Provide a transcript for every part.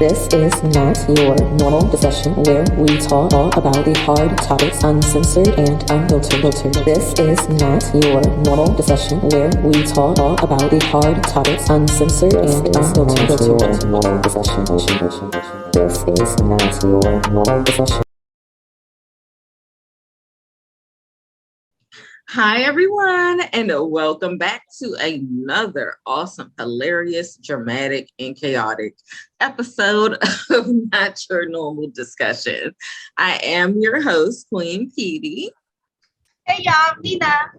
This is not your normal discussion where we talk about the hard topics uncensored and unfiltered. This is not your normal discussion where we talk about the hard topics uncensored and unfiltered. This is not your normal discussion. Hi, everyone, and welcome back to another awesome, hilarious, dramatic, and chaotic episode of Not Your Normal Discussion. I am your host, Queen Pedii. Hey, y'all, I'm Nina.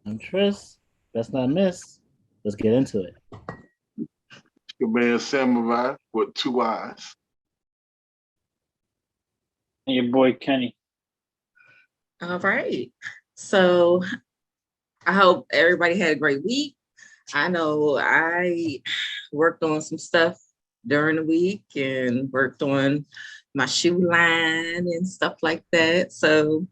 I'm Tryst. Let's not miss. Let's get into it. Your man Samurai with two eyes. And your boy Kenny. All right. So I hope everybody had a great week. I know I worked on some stuff during the week and worked on my shoe line and stuff like that. So,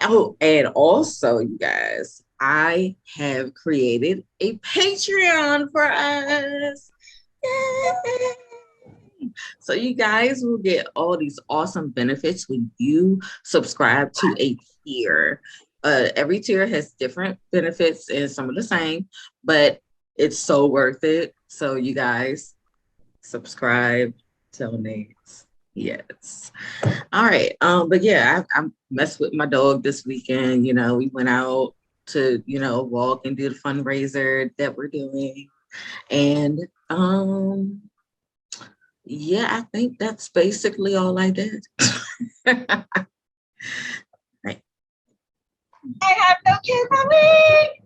and also, you guys, I have created a Patreon for us. Yay! So you guys will get all these awesome benefits when you subscribe to a tier. Every tier has different benefits and some of the same, but it's so worth it. So you guys subscribe, donates. Yes. All right. But yeah, I messed with my dog this weekend. You know, we went out to, walk and do the fundraiser that we're doing. And yeah, I think that's basically all I did. I have no kids on me.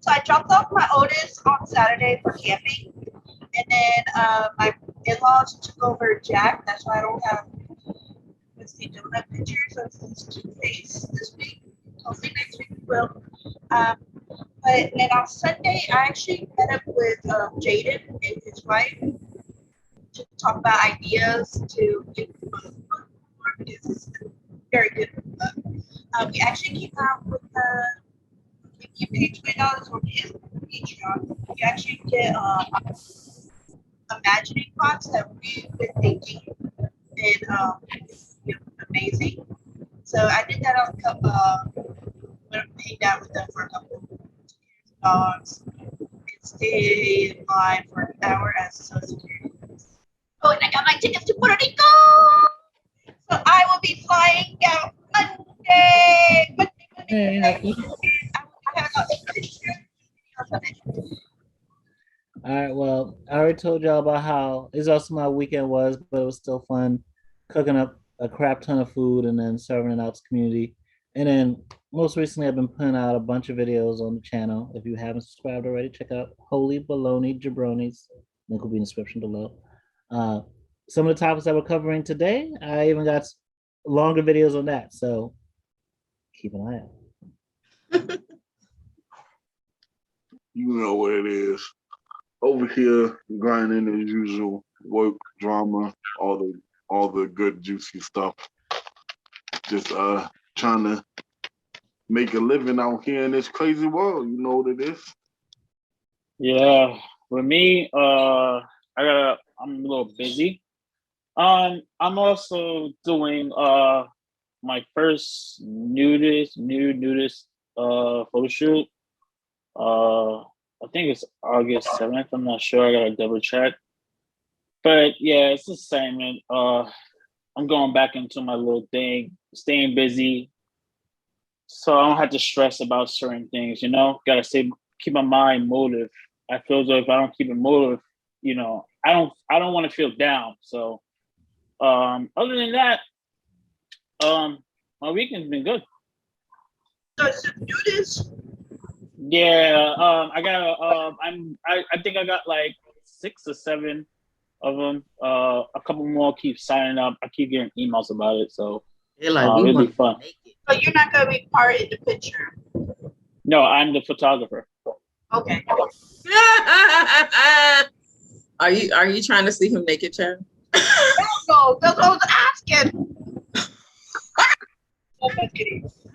So I dropped off my oldest on Saturday for camping. And then my in-laws took over Jack. That's why I don't have donut pictures of his cute face this week. Hopefully next week we will. But then on Sunday, I actually met up with Jaden and his wife to talk about ideas to get the book more because it's very good book. We actually came out with if you pay $20 on his Patreon, you actually get imagining pots that we've been thinking, and it's amazing. So I did that on a couple. Went and hanged out with them for a couple of dogs, and stayed in line for an hour as a social security. Oh, and I got my tickets to Puerto Rico, so I will be flying out Monday. All right, well, I already told y'all about how exhausting my weekend was, but it was still fun cooking up a crap ton of food and then serving it out to the community. And then most recently, I've been putting out a bunch of videos on the channel. If you haven't subscribed already, check out Holy Baloney Jabronis. Link will be in the description below. Some of the topics that we're covering today, I even got longer videos on that, so keep an eye out. You know what it is. Over here, grinding as usual, work, drama, all the good juicy stuff. Just trying to make a living out here in this crazy world. You know what it is. Yeah, with me, I'm a little busy. I'm also doing my first nudist photo shoot. I think it's August 7th. I'm not sure. I gotta double check. But yeah, it's the same. And I'm going back into my little thing, staying busy, so I don't have to stress about certain things. Gotta keep my mind motive. I feel as though if I don't keep it motive, I don't want to feel down. So other than that, my weekend's been good. So do this. Yeah, I think I got like 6 or 7 of them. A couple more keep signing up. I keep getting emails about it, so it'll be fun. So you're not gonna be part of the picture? No, I'm the photographer. Okay. Are you trying to see him naked, Chad? No, that's what I was asking.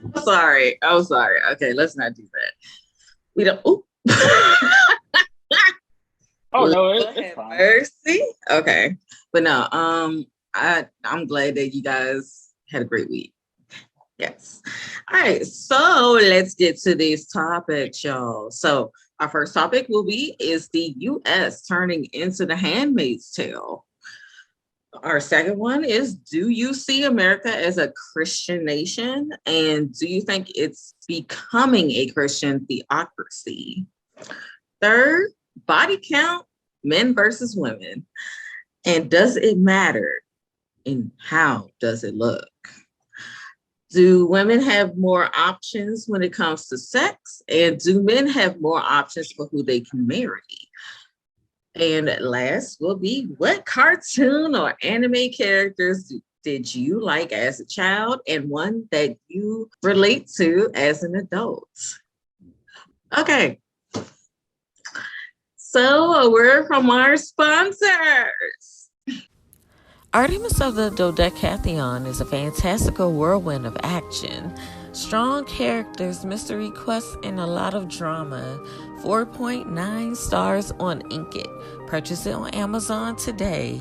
I'm sorry. Okay, let's not do that. We don't. Oh, Oh no, Lord it's have fine. mercy. Okay, but no, I'm glad that you guys had a great week. Yes. All right, so let's get to these topics, y'all. So our first topic is the U.S. turning into the Handmaid's Tale. Our second one is, do you see America as a Christian nation? And do you think it's becoming a Christian theocracy? Third, body count, men versus women. And does it matter? And how does it look? Do women have more options when it comes to sex? And do men have more options for who they can marry? And last will be, what cartoon or anime characters did you like as a child and one that you relate to as an adult? Okay. So a word from our sponsors. Artemis of the Dodecatheon is a fantastical whirlwind of action, strong characters, mystery quests, and a lot of drama. 4.9 stars on Inkit. Purchase it on Amazon today.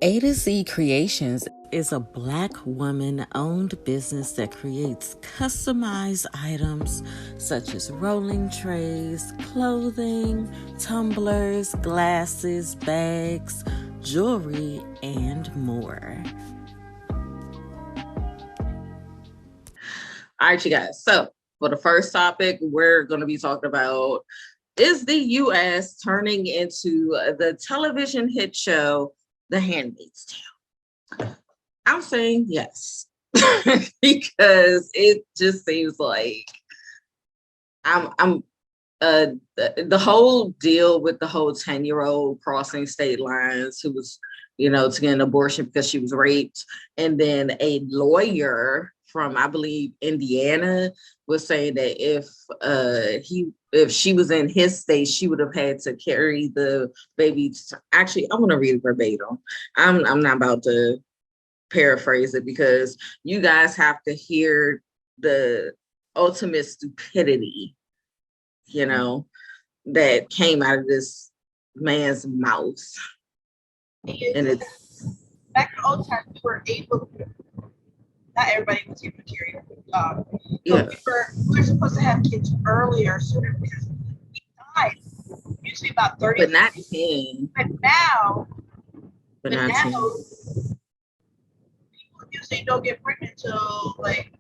A to Z Creations is a Black woman-owned business that creates customized items such as rolling trays, clothing, tumblers, glasses, bags, jewelry, and more. All right, you guys. So for the first topic, we're going to be talking about, is the U.S. turning into the television hit show, The Handmaid's Tale? I'm saying yes, because it just seems like the whole deal with the whole 10-year-old crossing state lines who was, to get an abortion because she was raped. And then a lawyer from, I believe, Indiana was saying that if she was in his state, she would have had to carry the baby. Actually, I want to read it verbatim. I'm not about to paraphrase it because you guys have to hear the ultimate stupidity, that came out of this man's mouth. And it's back in the old times, we were able, not everybody was given material. yeah. We were supposed to have kids earlier, sooner, because we died usually about 30 but not years. 10. But now, But not 10. people usually don't get pregnant till like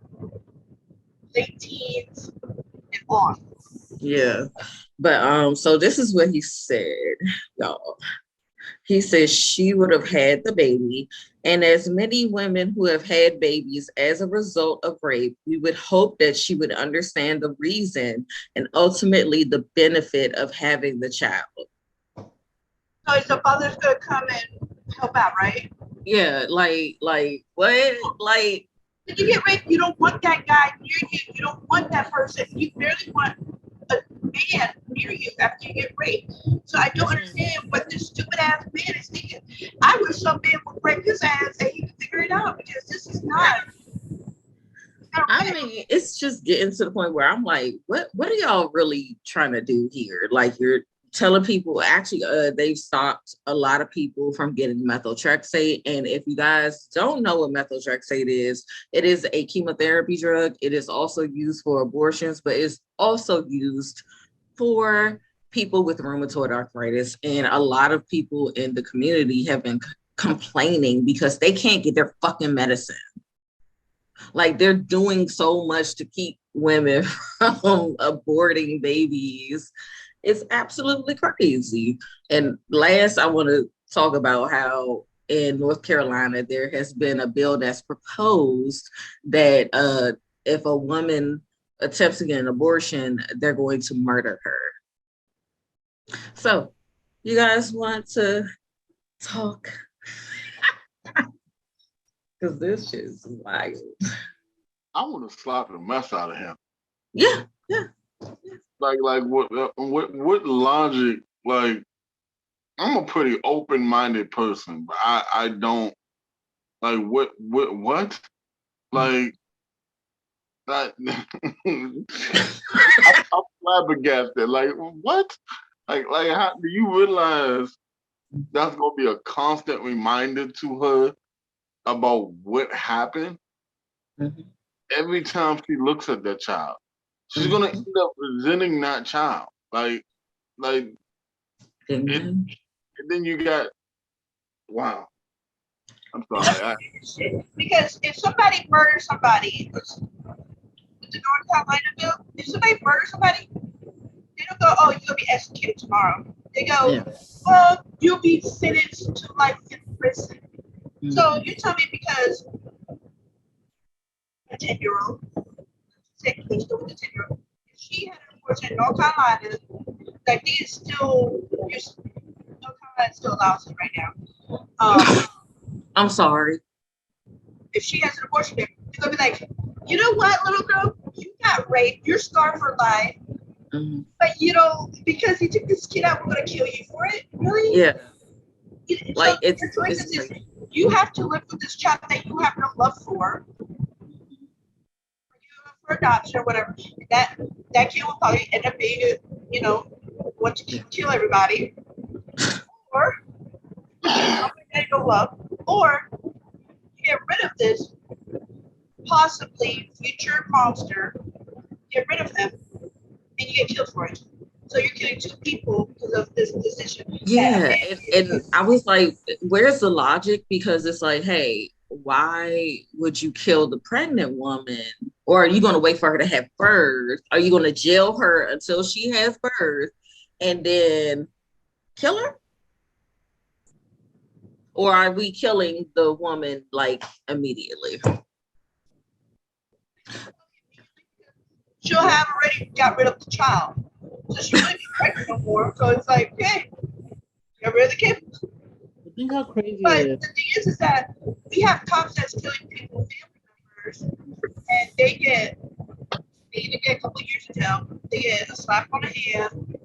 late teens and on. Yeah. But so this is what he said, y'all. He says she would have had the baby, and as many women who have had babies as a result of rape, we would hope that she would understand the reason and ultimately the benefit of having the child. So the father's gonna come and help out, right? Yeah, like what? Like, when you get raped, you don't want that guy near you. You don't want that person. You barely want a man near you after you get raped. So I don't understand what this stupid ass man is thinking. I wish some man would break his ass and he could figure it out, because this is not. I mean, it's just getting to the point where I'm like, what are y'all really trying to do here? Like, you're telling people, actually, they've stopped a lot of people from getting methotrexate. And if you guys don't know what methotrexate is, it is a chemotherapy drug. It is also used for abortions, but it's also used for people with rheumatoid arthritis. And a lot of people in the community have been complaining because they can't get their fucking medicine. Like, they're doing so much to keep women from aborting babies. It's absolutely crazy. And last, I want to talk about how in North Carolina, there has been a bill that's proposed that if a woman attempts to get an abortion, they're going to murder her. So, you guys want to talk? Because this shit is wild. I want to slap the mess out of him. Yeah. Like what logic? Like, I'm a pretty open-minded person, but I don't like what? Like, I'm flabbergasted. Like, what? Like, how do you realize that's gonna be a constant reminder to her about what happened Mhm. every time she looks at that child? She's gonna Mhm. end up resenting that child. Like, And it, then- and then you got, wow. I'm sorry. Because if somebody murders somebody, with the North Carolina bill, if somebody murders somebody, they don't go, oh, you're gonna be executed tomorrow. They go, Yeah. well, you'll be sentenced to life in prison. So Mhm. you tell me because a 10-year-old, let's go with the 10-year-old, if she had an abortion in North Carolina, like these still, North Carolina still allows it right now. I'm sorry. If she has an abortion, they're gonna be like, you know what, little girl, you got raped, you're scarred for life, Mhm. but you know, because he took this kid out, we're gonna kill you for it. Really? Yeah. So Like your it's choices is crazy. you have to live with this child that you have no love for for adoption or whatever. That kid will probably end up being a, want to kill everybody, or something that you love, or get rid of this possibly future monster, get rid of him, and you get killed for it. So you're killing two people because of this decision. Yeah. And I was like, where's the logic? Because it's like, hey, why would you kill the pregnant woman? Or are you going to wait for her to have birth? Are you going to jail her until she has birth and then kill her? Or are we killing the woman like immediately? She'll have already got rid of the child. So she wouldn't be pregnant no more. So it's like, hey, get rid of the kid. Think how crazy But it the thing is that we have cops that's killing people, family members, and they either get a couple of years in jail, they get a slap on the hand,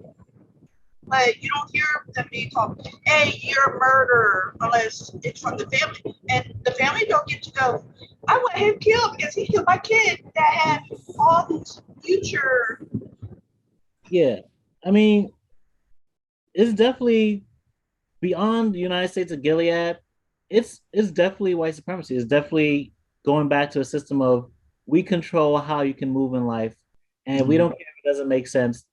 but you don't hear them being called, hey, you're a murderer, unless it's from the family. And the family don't get to go, I want him killed because he killed my kid that had all these future. Yeah, I mean, it's definitely beyond the United States of Gilead. It's definitely white supremacy. It's definitely going back to a system of we control how you can move in life, and we don't care if it doesn't make sense.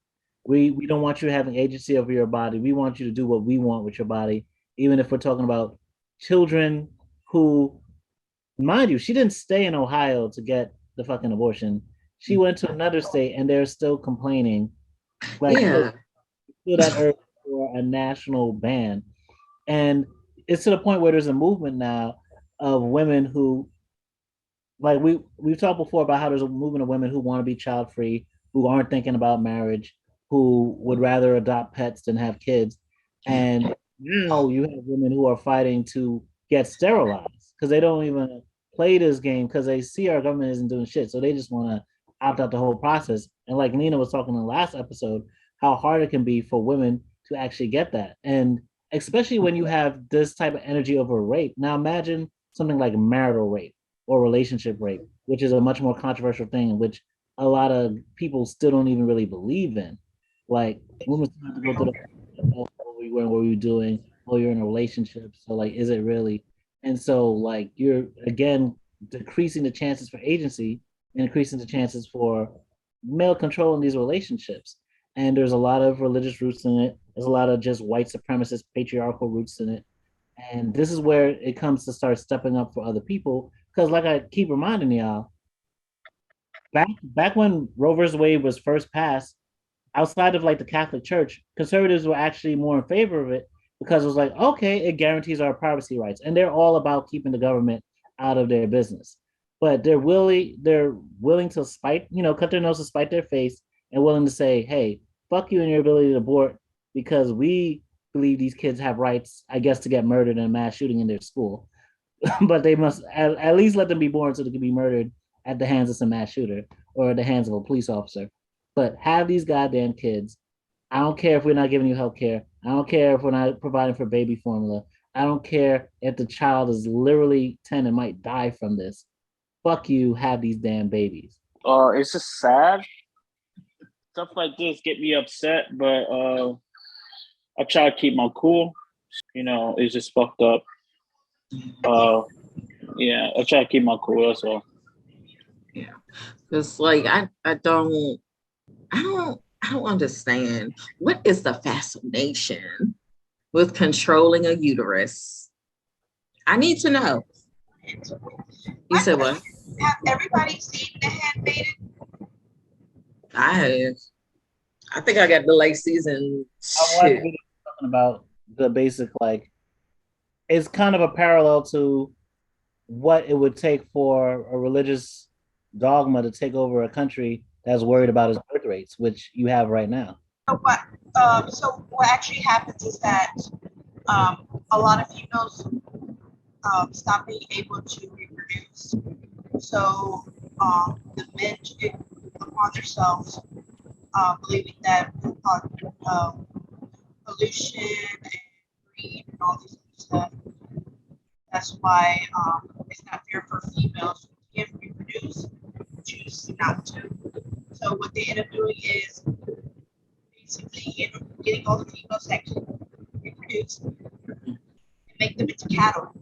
We don't want you having agency over your body. We want you to do what we want with your body, even if we're talking about children who, mind you, she didn't stay in Ohio to get the fucking abortion. She went to another state, and they're still complaining. Like, Yeah. still that urge for a national ban. And it's to the point where there's a movement now of women who, like, we've talked before about how there's a movement of women who want to be child free, who aren't thinking about marriage, who would rather adopt pets than have kids. And now you have women who are fighting to get sterilized because they don't even play this game because they see our government isn't doing shit. So they just want to opt out the whole process. And like Nina was talking in the last episode, how hard it can be for women to actually get that. And especially when you have this type of energy over rape. Now imagine something like marital rape or relationship rape, which is a much more controversial thing, in which a lot of people still don't even really believe in. Like women still have to go through what were you doing? Oh, you're in a relationship. So like, is it really? And so like you're again decreasing the chances for agency and increasing the chances for male control in these relationships. And there's a lot of religious roots in it. There's a lot of just white supremacist patriarchal roots in it. And this is where it comes to start stepping up for other people. Because like I keep reminding y'all, back when Roe vs. Wade was first passed, outside of like the Catholic Church, conservatives were actually more in favor of it because it was like, okay, it guarantees our privacy rights. And they're all about keeping the government out of their business. But they're willing to spite, cut their nose to spite their face and willing to say, hey, fuck you and your ability to abort because we believe these kids have rights, I guess, to get murdered in a mass shooting in their school. But they must at least let them be born so they can be murdered at the hands of some mass shooter or at the hands of a police officer. But have these goddamn kids. I don't care if we're not giving you health care. I don't care if we're not providing for baby formula. I don't care if the child is literally 10 and might die from this. Fuck you, have these damn babies. It's just sad. Stuff like this get me upset, but I try to keep my cool. You know, it's just fucked up. Yeah, I try to keep my cool. That's all. Yeah, it's like I don't understand what is the fascination with controlling a uterus. I need to know. You said what? Have everybody seen The Handmaiden? I have. I think I got the late season I watched 2. videos talking about the basic, like, it's kind of a parallel to what it would take for a religious dogma to take over a country that's worried about its birth rates, which you have right now. So what actually happens is that a lot of females stop being able to reproduce. So the men take upon themselves, believing that pollution and greed and all this other stuff. That's why it's not fair for females who can reproduce choose not to. So what they end up doing is basically getting all the females that can reproduce and make them into cattle.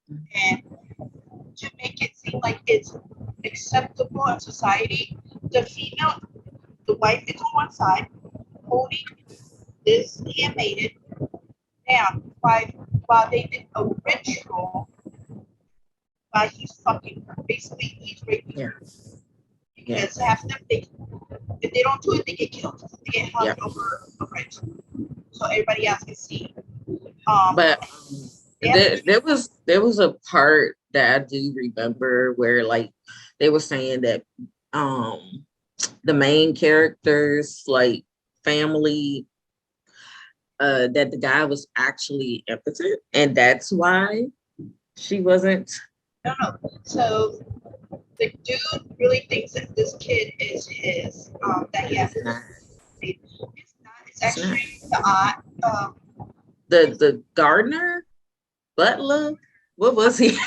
And to make it seem like it's acceptable in society, the wife is on one side holding this handmaiden down while they did a ritual while he's fucking her. Basically, he's raping her. Because half of them, if they don't do it, they get killed. They get hung over a bridge. So everybody else can see. But there was a part that I do remember where like they were saying that the main character's like family that the guy was actually impotent, and that's why she wasn't. No. So the dude really thinks that this kid is his. That he has. It's not. It's actually the aunt. The gardener, butler. What was he?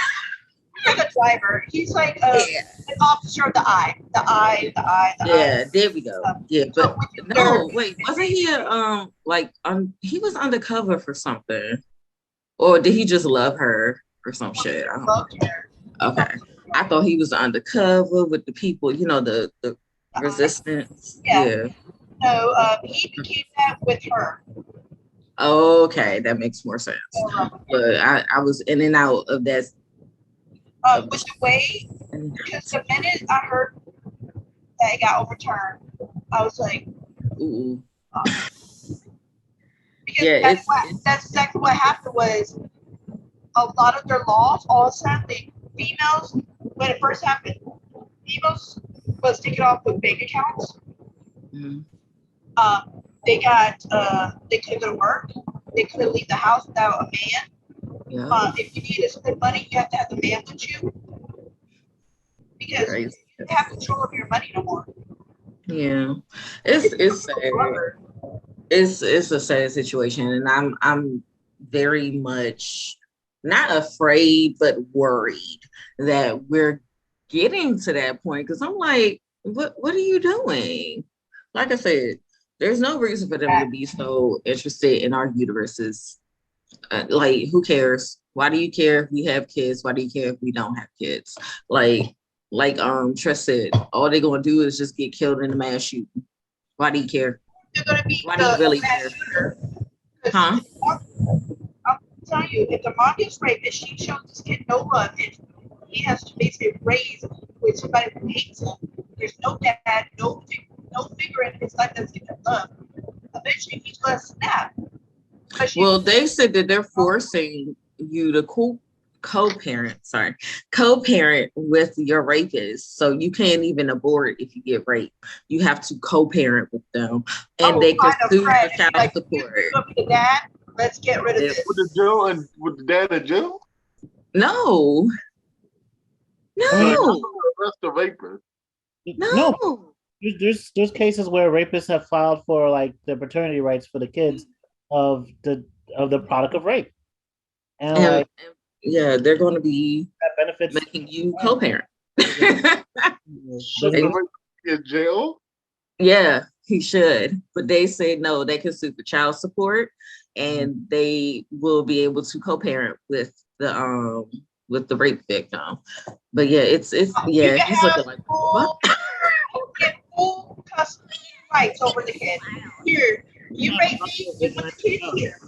Like a driver. He's like an officer of the eye. The eye. Yeah, there we go. Yeah, but no, wait, wasn't he he was undercover for something, or did he just love her or some shit? I don't know. Okay, I thought he was undercover with the people, you know, the resistance. Yeah. No, he became that with her. Okay, that makes more sense. But I was in and out of that. With the way, because the minute I heard that it got overturned, I was like, ooh. Because that's exactly what happened was a lot of their laws, all of a sudden, females, when it first happened, females was taken off with bank accounts. Mm-hmm. They couldn't go to work. They couldn't leave the house without a man. Yeah. If you need to spend money, you have to have the man with you because you have control of your money no more. Yeah, it's sad. It's a sad situation, and I'm very much not afraid, but worried that we're getting to that point. Because I'm like, what are you doing? Like I said, there's no reason for them to be so interested in our uteruses. Like, who cares? Why do you care if we have kids? Why do you care if we don't have kids? Like Tryst said, all they're gonna do is just get killed in a mass shooting. Why do you care? Why do you really care? Huh? I'll tell you, if the mom gets raped and she shows this kid no love, and he has to basically raise with somebody who hates him, there's no dad, no figure in his life that's giving him love. Eventually, he's gonna snap. Well, they said that they're forcing you to co-parent with your rapist. So you can't even abort if you get raped. You have to co-parent with them. And they can sue for child support. The dad, let's get rid of this. With the dad in jail? No. Arrest the rapist. No. There's cases where rapists have filed for like the paternity rights for the kids of the product of rape, and they're going to be making you co-parent. In jail? Yeah, he should, but they said no, they can sue for child support and they will be able to co-parent with the rape victim. But yeah, it's You yeah, can he's have looking like what? you get full custody rights over the kid. Here, you rape me, you put the kid here.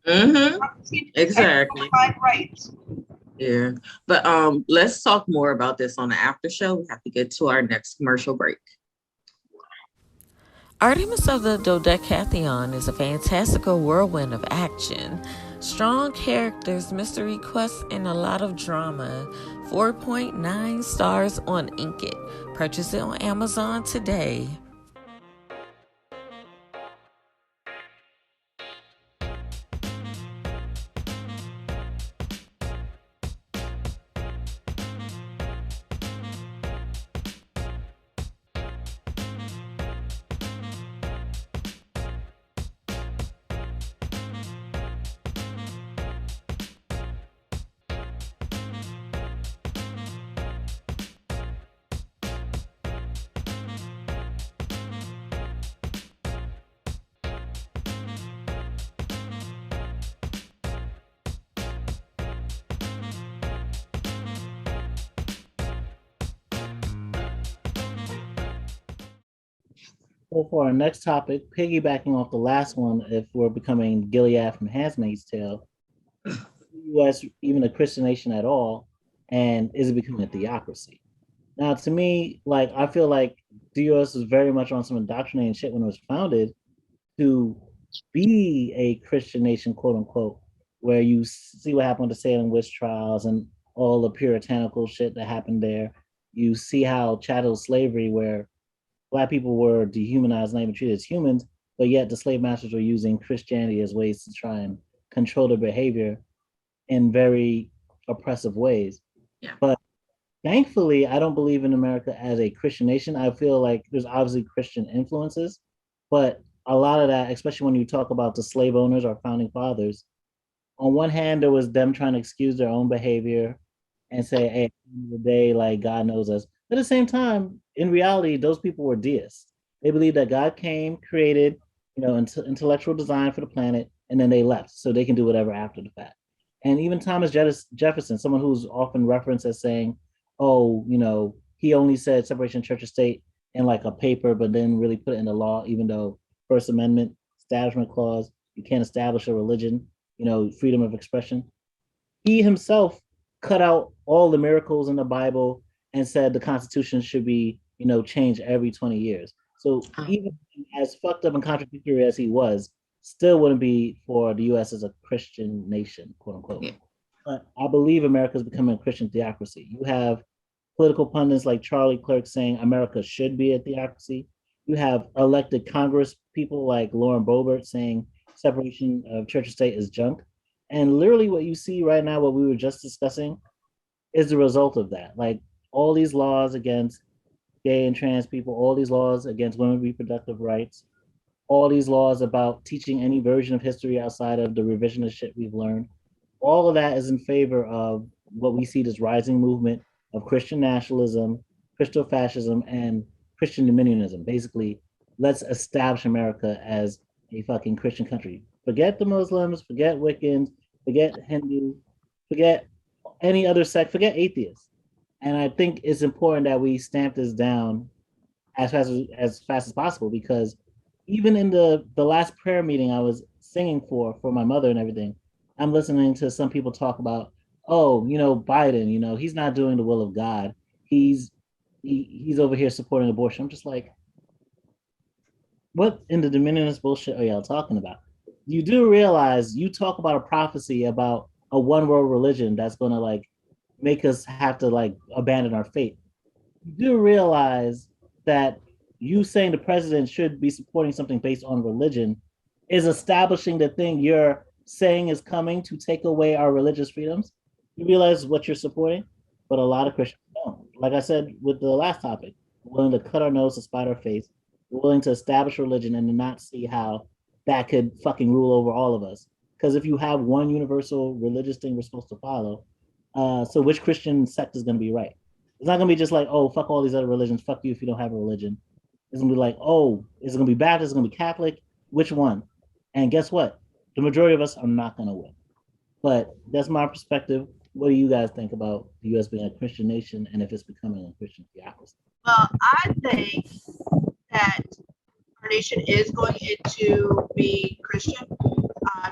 Mm-hmm. Exactly. Rights. Yeah. But let's talk more about this on the after show. We have to get to our next commercial break. Artemis of the Dodecatheon is a fantastical whirlwind of action, strong characters, mystery quests, and a lot of drama. 4.9 stars on Inkit. Purchase it on Amazon today. So for our next topic, piggybacking off the last one, if we're becoming Gilead from *Handmaid's Tale*, is the U.S. even a Christian nation at all, and is it becoming a theocracy? Now, to me, like I feel like the U.S. was very much on some indoctrinating shit when it was founded to be a Christian nation, quote unquote, where you see what happened with the Salem witch trials and all the puritanical shit that happened there. You see how chattel slavery, where Black people were dehumanized, not even treated as humans, but yet the slave masters were using Christianity as ways to try and control their behavior in very oppressive ways. Yeah. But thankfully, I don't believe in America as a Christian nation. I feel like there's obviously Christian influences, but a lot of that, especially when you talk about the slave owners or founding fathers, on one hand, there was them trying to excuse their own behavior and say, hey, at the end of the day, like God knows us. But at the same time, in reality, those people were deists. They believed that God came, created, intellectual design for the planet, and then they left so they can do whatever after the fact. And even Thomas Jefferson, someone who's often referenced as saying, oh, he only said separation of church and state in like a paper, but then really put it in the law, even though First Amendment, Establishment Clause, you can't establish a religion, freedom of expression. He himself cut out all the miracles in the Bible and said the Constitution should be, changed every 20 years. So even as fucked up and contradictory as he was, still wouldn't be for the U.S. as a Christian nation, quote unquote. Yeah. But I believe America is becoming a Christian theocracy. You have political pundits like Charlie Clerk saying America should be a theocracy. You have elected Congress people like Lauren Boebert saying separation of church and state is junk. And literally what you see right now, what we were just discussing, is the result of that. Like all these laws against gay and trans people, all these laws against women's reproductive rights, all these laws about teaching any version of history outside of the revisionist shit we've learned, all of that is in favor of what we see this rising movement of Christian nationalism, Christo-fascism, and Christian dominionism. Basically, let's establish America as a fucking Christian country. Forget the Muslims, forget Wiccans, forget Hindu, forget any other sect, forget atheists. And I think it's important that we stamp this down as fast as possible, because even in the last prayer meeting I was singing for my mother and everything, I'm listening to some people talk about, Biden, he's not doing the will of God. He's over here supporting abortion. I'm just like, what in the dominionist bullshit are y'all talking about? You do realize you talk about a prophecy about a one world religion that's going to like make us have to like abandon our faith. You do realize that you saying the president should be supporting something based on religion is establishing the thing you're saying is coming to take away our religious freedoms. You realize what you're supporting, but a lot of Christians don't. Like I said with the last topic, we're willing to cut our nose to spite our face. We're willing to establish religion and to not see how that could fucking rule over all of us. Because if you have one universal religious thing we're supposed to follow, so which Christian sect is going to be right? It's not going to be just like, oh, fuck all these other religions. Fuck you if you don't have a religion. It's gonna be like, oh, is it gonna be Baptist? It's gonna be Catholic? Which one? And guess what? The majority of us are not gonna win. But that's my perspective. What do you guys think about the U.S. being a Christian nation and if it's becoming a Christian theocracy? Well, I think that our nation is going into being Christian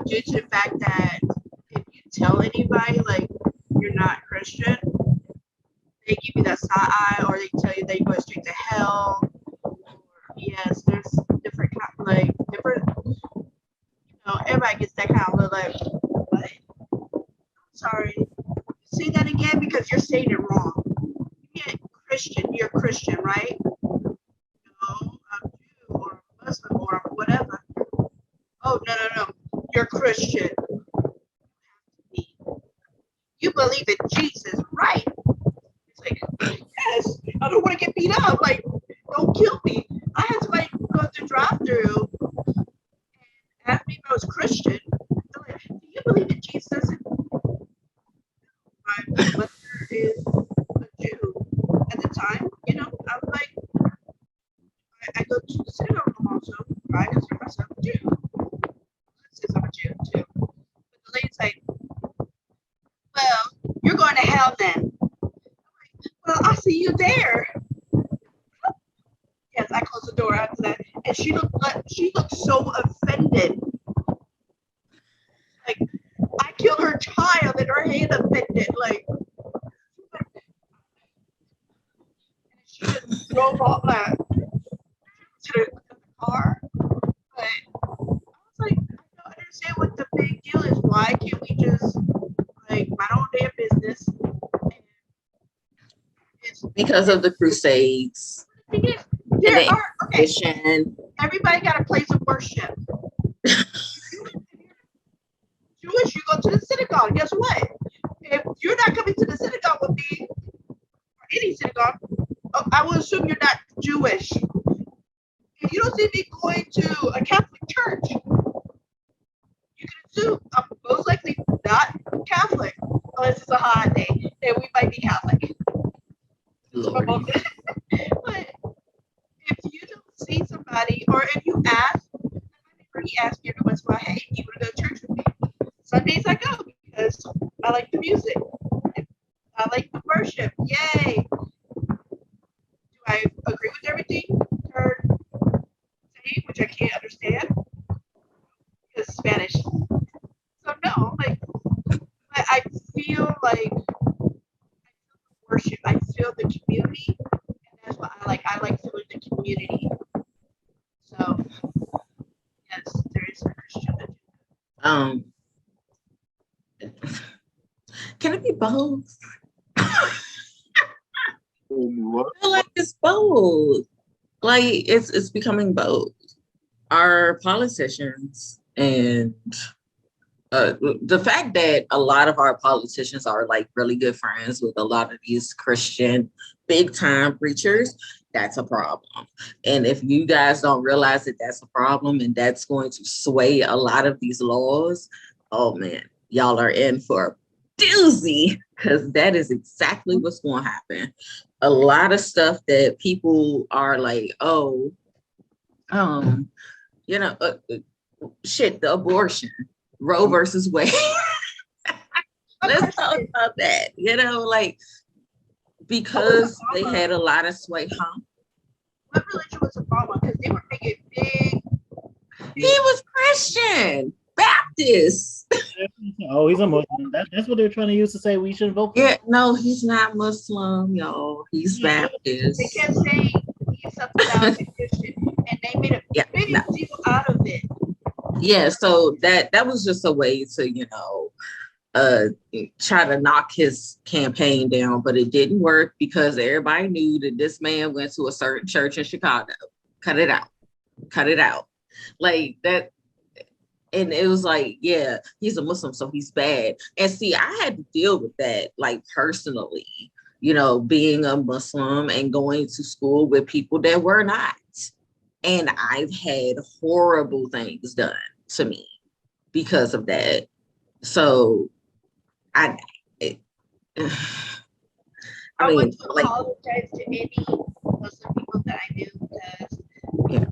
due to the fact that if you tell anybody like you're not Christian, they give you that side eye, or they tell you that you're going straight to hell. Or, yes, there's different everybody gets that kind of look like, what? I'm sorry. Say that again because you're saying it wrong. You're Christian, right? No, I'm Jew or Muslim or whatever. Oh, no. You're Christian. You believe in Jesus, right? It's like, yes, I don't want to get beat up. Like, don't kill me. I had somebody go through drive-through and ask me if I was Christian. They're like, do you believe in Jesus? My mother is a Jew at the time. I was like, I go to the synagogue also. I consider myself a Jew. Since I'm a Jew too. But the lady's like, well, you're going to hell then. I'm like, well, I'll see you there. Yes, I closed the door after that. And she looked so offended. Like, I killed her child and her hand offended. Like, she just drove off to the car. But I was like, I don't understand what the big deal is. Why can't we just mind our own damn business? Because of the Crusades. There are everybody got a place of worship. Jewish, you go to the synagogue. Guess what? If you're not coming to the synagogue with me, or any synagogue, I will assume you're not Jewish. If you don't see me going to a Catholic church, you can assume I'm most likely not Catholic, unless it's a holiday, then we might be Catholic. But if you don't see somebody, or if you ask, or he asked me every once in a while, hey, do you want to go to church with me? Sundays I go because I like the music. I like the worship. Yay. Do I agree with everything her saying, which I can't understand? Because Spanish. So no, I feel like worship. I feel the community, and that's what I like. I like feeling the community. So yes, there is a Christian. Can it be both? What? I feel like it's both. Like it's becoming both. Our politicians and the fact that a lot of our politicians are like really good friends with a lot of these Christian big time preachers, that's a problem. And if you guys don't realize that that's a problem and that's going to sway a lot of these laws, oh man, y'all are in for a doozy, because that is exactly what's going to happen. A lot of stuff that people are like, shit, the abortion, Roe versus Wade. Let's talk about that. Because they had a lot of sway, huh? What religion was Obama? Because they were making big. He was Christian, Baptist. Oh, he's a Muslim. That's what they're trying to use to say we shouldn't vote for. Yeah, no, he's not Muslim, y'all. He's Baptist. They kept saying he's something about Christian, and they made a big deal out of it. Yeah, so that was just a way to, try to knock his campaign down, but it didn't work because everybody knew that this man went to a certain church in Chicago. Cut it out. Like that. And it was like, yeah, he's a Muslim, so he's bad. And see, I had to deal with that, like personally, being a Muslim and going to school with people that were not. And I've had horrible things done to me because of that. So I want to apologize to any Muslim people that I knew because Yeah.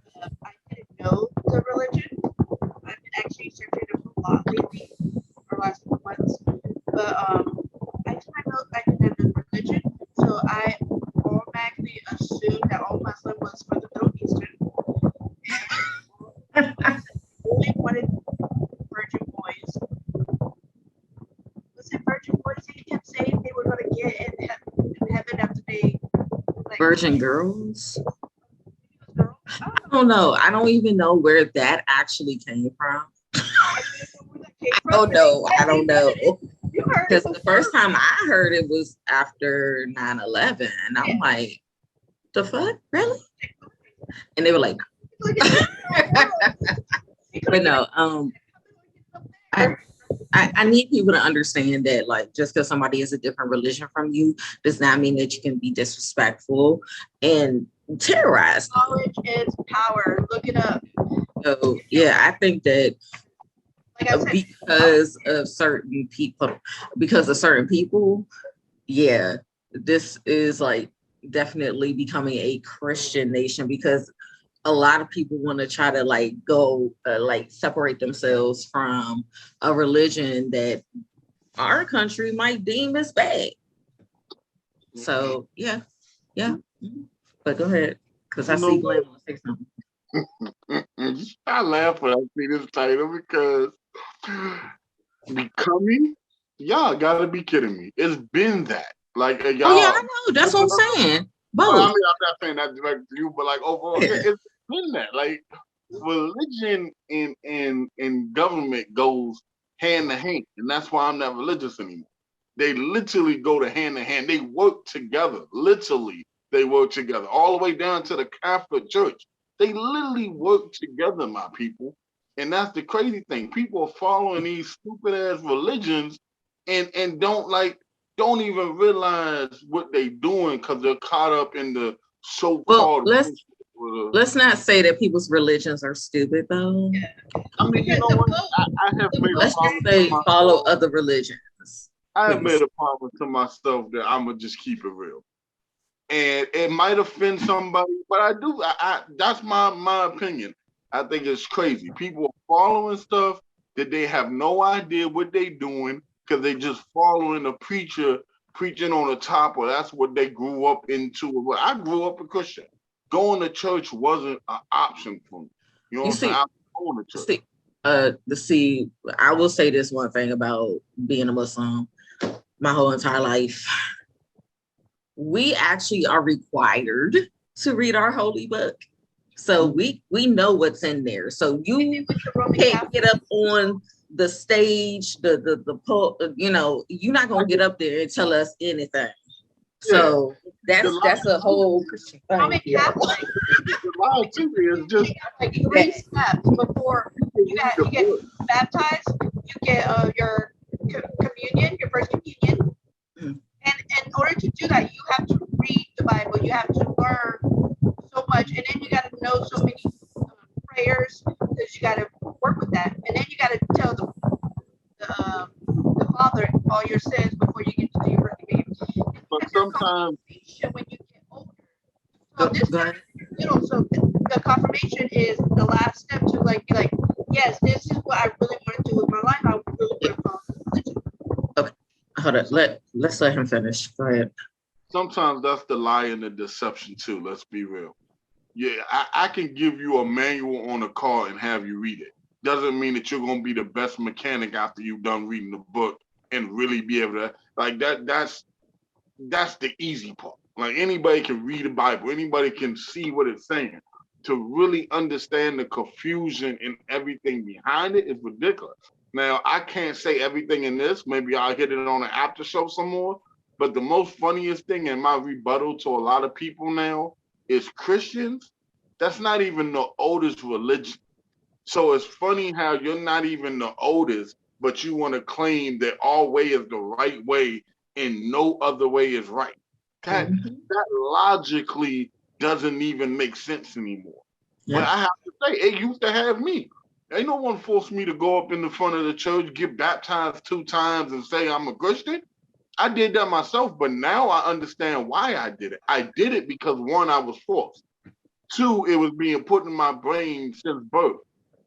I didn't know the religion. I've been actually searching it a lot lately, or last few months. But I did not know I didn't know the religion, so I automatically assumed that all Muslim was for the Middle Eastern. And I only wanted virgin boys. Was it virgin boys they kept saying they were gonna get in heaven after they like Virgin girls. girls? I don't know. I don't even know where that actually came from. Oh no, I don't know. You heard Because it the first before. time I heard it was after 9/11, and I'm like, the fuck? Really? And they were like, but no, I need people to understand that, like, just because somebody is a different religion from you does not mean that you can be disrespectful and terrorize them. Knowledge is power. Look it up. So yeah, I think that Like I said, because of certain people, yeah, this is like definitely becoming a Christian nation, because a lot of people want to try to like go like separate themselves from a religion that our country might deem as bad. So yeah. But go ahead, because I see Glenn want to say something. I laugh when I see this title because becoming, y'all gotta be kidding me. It's been that. Like y'all. Oh yeah, I know. That's what I'm saying. Both. I mean, I'm not saying that directly to you, but like overall, it's been that. Like religion and government goes hand to hand, and that's why I'm not religious anymore. They literally go to hand in hand. They work together. Literally, they work together all the way down to the Catholic Church. They literally work together, my people. And that's the crazy thing. People are following these stupid ass religions and don't even realize what they're doing because they're caught up in the so-called. Well, let's not say that people's religions are stupid, though. I mean, you know what? I have made let's just say follow other religions. I have made a promise to myself that I'm gonna just keep it real, and it might offend somebody, but I do. That's my opinion. I think it's crazy. People are following stuff that they have no idea what they're doing because they just following a preacher preaching on the top, or that's what they grew up into. I grew up a Christian. Going to church wasn't an option for me. You know what I'm saying? I was going to church. I will say this one thing about being a Muslim. My whole entire life, we actually are required to read our holy book. So we know what's in there. So you can't get up on the stage, you're not gonna get up there and tell us anything. So that's a whole Christian thing. How many Catholics? Is just like 3 steps before you get baptized. You get your communion, your first communion, and in order to do that, you have to read the Bible. You have to learn so much, and then you got to know so many prayers because you got to work with that, and then you got to tell the Father all your sins before you get to do your first communion. But sometimes when you get older, so the confirmation is the last step to like be like, yes, this is what I really want to do with my life. I really want to follow religion. Okay, hold on. Let's let him finish. Go ahead. Sometimes that's the lie and the deception too. Let's be real. Yeah, I can give you a manual on a car and have you read it. Doesn't mean that you're gonna be the best mechanic after you've done reading the book and really be able to like that. That's the easy part. Like anybody can read the Bible, anybody can see what it's saying. To really understand the confusion and everything behind it is ridiculous. Now, I can't say everything in this. Maybe I'll hit it on an after show some more. But the most funniest thing in my rebuttal to a lot of people now is Christians. That's not even the oldest religion. So it's funny how you're not even the oldest, but you want to claim that our way is the right way and no other way is right. That logically doesn't even make sense anymore. Yeah. But I have to say, it used to have me. Ain't no one forced me to go up in the front of the church, get baptized 2 times and say I'm a Christian. I did that myself, but now I understand why I did it. I did it because 1, I was forced. 2, it was being put in my brain since birth.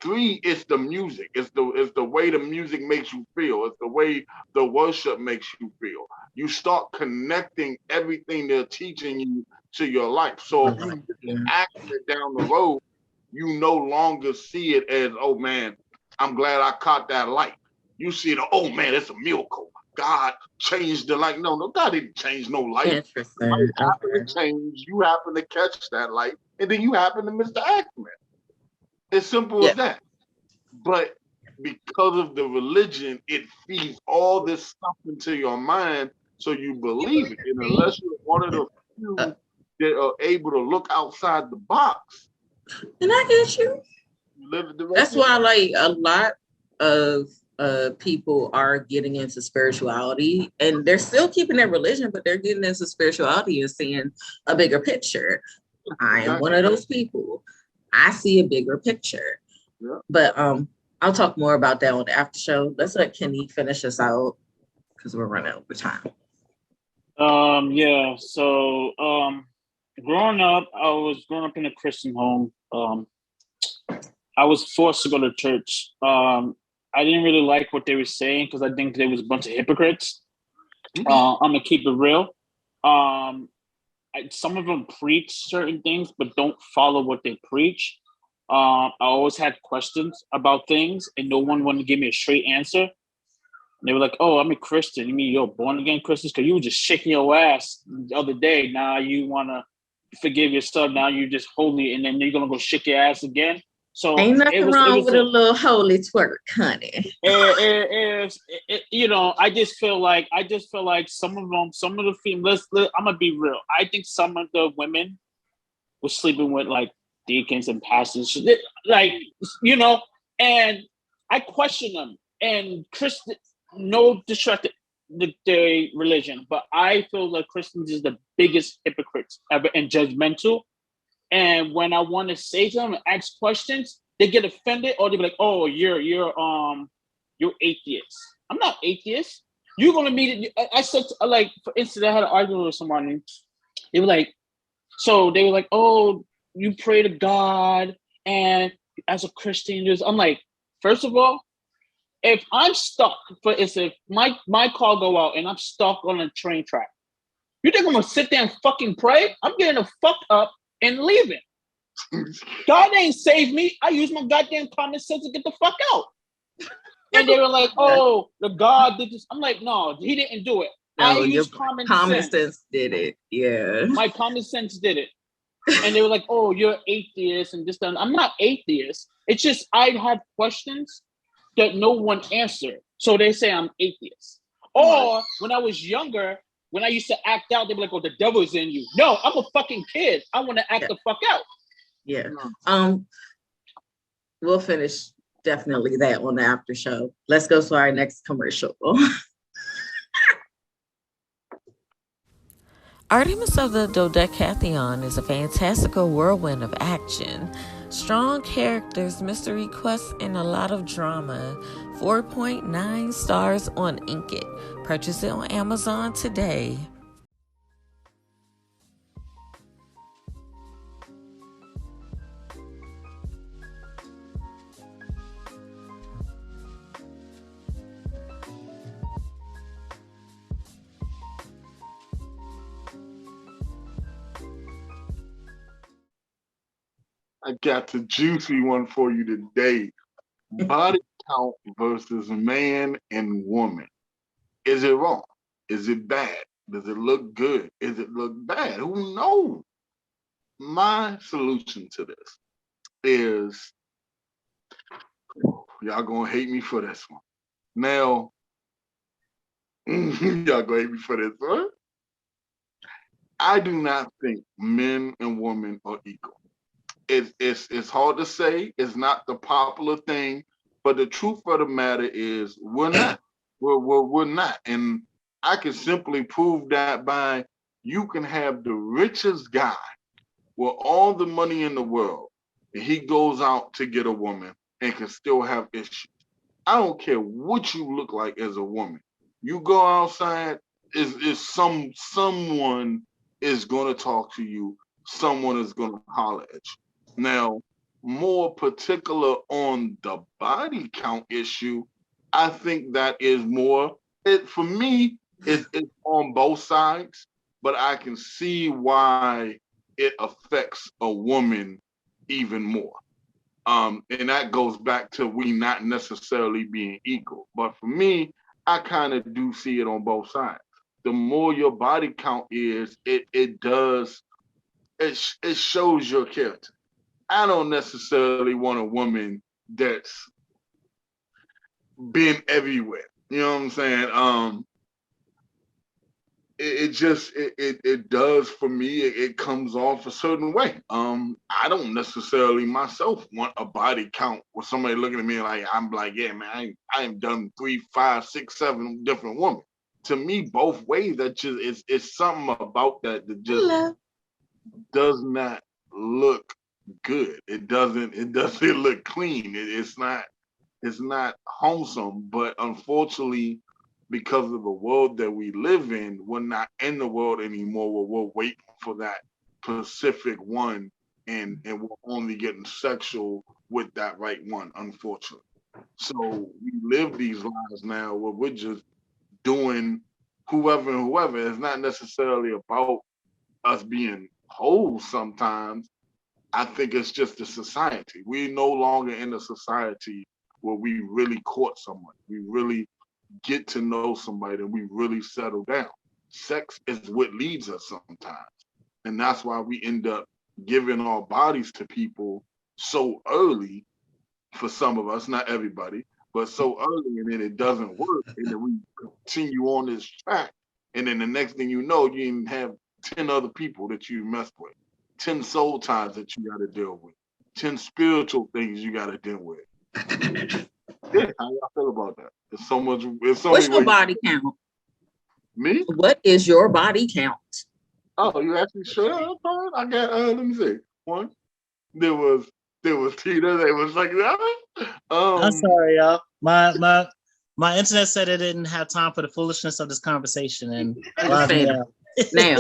3, it's the music. It's the way the music makes you feel. It's the way the worship makes you feel. You start connecting everything they're teaching you to your life. So if you get an accident down the road, you no longer see it as, oh man, I'm glad I caught that light. You see it, oh man, it's a miracle. God changed the light. No, God didn't change no light. Interesting. Light happened to change. You happen to catch that light, and then you happen to miss the accident. As simple as that. But because of the religion, it feeds all this stuff into your mind, so you believe it. And unless you're one of the few that are able to look outside the box, and I get you. That's why, like, a lot of people are getting into spirituality, and they're still keeping their religion, but they're getting into spirituality and seeing a bigger picture. I am one of those people. I see a bigger picture. Yeah. But I'll talk more about that on the after show. Let's let Kenny finish us out because we're running over time. Yeah. So growing up, I was growing up in a Christian home. I was forced to go to church. I didn't really like what they were saying because I think there was a bunch of hypocrites. I'm gonna keep it real. Some of them preach certain things, but don't follow what they preach. I always had questions about things, and no one wanted to give me a straight answer. They were like, "Oh, I'm a Christian. You mean you're born again Christian? Because you were just shaking your ass the other day. Now you wanna forgive yourself. Now you're just holy, and then you're gonna go shake your ass again." So ain't nothing wrong with a little holy twerk, honey. You know, I just feel like some of the females. I'm gonna be real. I think some of the women were sleeping with like deacons and pastors, like, you know, and I question them. And Christian, no disrespect the religion, but I feel like Christians is the biggest hypocrites ever and judgmental. And when I want to say to them and ask questions, they get offended, or they be like, "Oh, you're atheist." I'm not atheist. You're gonna meet it. I said, like, for instance, I had an argument with someone. They were like, "Oh, you pray to God, and as a Christian, I'm like, first of all, if I'm stuck, for instance, if my car go out and I'm stuck on a train track, you think I'm gonna sit there and fucking pray? I'm getting the fuck up and leaving. God ain't saved me. I use my goddamn common sense to get the fuck out. And they were like, "Oh, the God did this." I'm like, "No, he didn't do it. No, I use common sense. Did it. Yeah. My common sense did it." And they were like, "Oh, you're atheist and this, that." I'm not atheist. It's just I had questions that no one answered. So they say I'm atheist. Or when I was younger, when I used to act out, they'd be like, "Oh, the devil is in you." No, I'm a fucking kid. I want to act the fuck out. Yeah. We'll finish definitely that on the after show. Let's go to our next commercial. Artemis of the Dodecatheon is a fantastical whirlwind of action, strong characters, mystery quests, and a lot of drama. 4.9 stars on Inkit. Purchase it on Amazon today. I got the juicy one for you today. Body count versus man and woman. Is it wrong? Is it bad? Does it look good? Is it look bad? Who knows? My solution to this is, y'all gonna hate me for this one. Now, y'all gonna hate me for this one. I do not think men and women are equal. It's hard to say. It's not the popular thing, but the truth of the matter is we're not. We're not. And I can simply prove that by, you can have the richest guy with all the money in the world, and he goes out to get a woman and can still have issues. I don't care what you look like as a woman. You go outside, someone is gonna talk to you. someone is going to holler at you. Now, more particular on the body count issue, I think that is more, for me, it's on both sides, but I can see why it affects a woman even more. And that goes back to we not necessarily being equal. But for me, I kind of do see it on both sides. The more your body count is, it shows your character. I don't necessarily want a woman that's been everywhere. You know what I'm saying? It does for me. It comes off a certain way. I don't necessarily myself want a body count with somebody looking at me like I'm like, yeah, man, I am done 3, 5, 6, 7 different women. To me, both ways, that just it's something about that just does not look good. It doesn't look clean. It's not wholesome. But unfortunately, because of the world that we live in, we're not in the world anymore where we're waiting for that specific one and we're only getting sexual with that right one, unfortunately. So we live these lives now where we're just doing whoever and whoever. It's not necessarily about us being whole sometimes. I think it's just the society. We're no longer in a society where we really court someone. We really get to know somebody and we really settle down. Sex is what leads us sometimes. And that's why we end up giving our bodies to people so early for some of us, not everybody, but so early, and then it doesn't work. And then we continue on this track. And then the next thing you know, you even have 10 other people that you messed with, 10 soul ties that you got to deal with, 10 spiritual things you got to deal with. Yeah, how y'all feel about that? There's so much. What's your body count? Me? What is your body count? Oh, you actually sure? I got. Let me see. One. There was Tina. They was like that. I'm sorry, y'all. My internet said it didn't have time for the foolishness of this conversation, and now,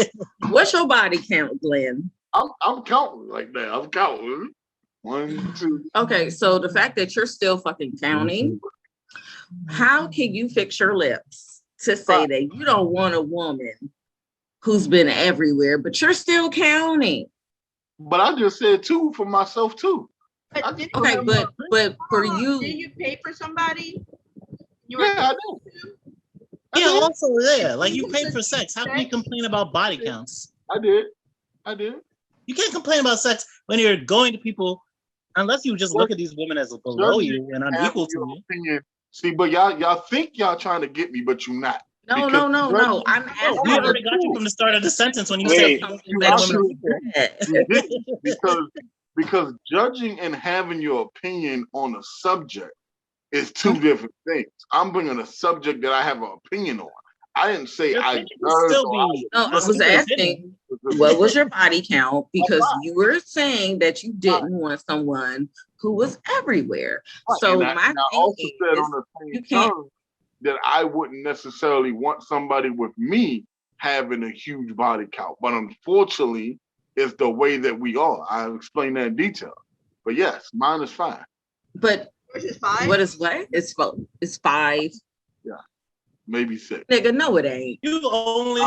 what's your body count, Glenn? I'm counting like that. I'm counting. 1, 2. Okay, so the fact that you're still fucking counting, how can you fix your lips to say that you don't want a woman who's been everywhere, but you're still counting? But I just said 2 for myself too. Okay, but for you, did you pay for somebody? I did. Yeah, also there. Like you paid for sex. How can you complain about body counts? I did. You can't complain about sex when you're going to people, unless you just look at these women as below you and unequal to you. Opinion. See, but y'all think y'all trying to get me, but you're not. No. I'm asking. We already got you from the start of the sentence when you said because judging and having your opinion on a subject is 2 different things. I'm bringing a subject that I have an opinion on. I didn't say I was asking what was your body count, because you were saying that you didn't want someone who was everywhere. So I also said on the same term that I wouldn't necessarily want somebody with me having a huge body count. But unfortunately, it's the way that we are. I've explained that in detail. But yes, mine is 5. But what is what? It's 5. Yeah. Maybe 6. Nigga, no, it ain't. You only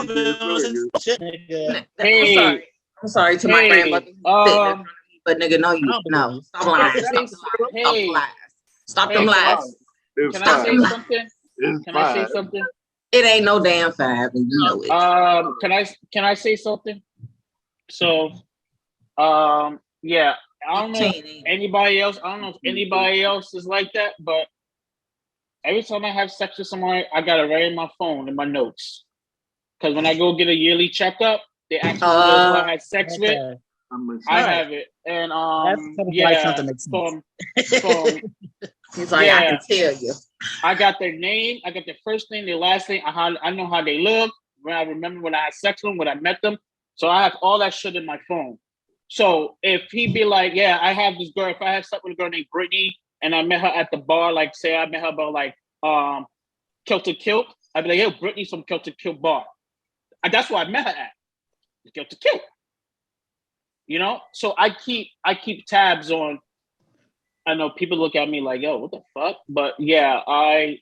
shit, nigga. Hey. I'm sorry to my grandmother. But nigga, no, no. Stop lying. Stop them lies. Can I say something? Can I say something? It ain't no damn 5, and you know it. Can I say something? So, yeah, I don't know if anybody else. I don't know if anybody else is like that, but every time I have sex with somebody, I gotta write in my phone in my notes, because when I go get a yearly checkup, they ask me who I had sex with. I have it, and he's like, I can tell you. I got their name, I got their first name, their last name. I know how they look. When I remember when I had sex with them, when I met them. So I have all that shit in my phone. So if he be like, yeah, I have this girl. If I have sex with a girl named Brittany and I met her at the bar, like say I met her about like Celtic Kilt, I'd be like, yo, Brittany's from Celtic Kilt bar. And that's where I met her at. Celtic Kilt. You know, so I keep tabs on. I know people look at me like, "Yo, what the fuck?" But yeah, I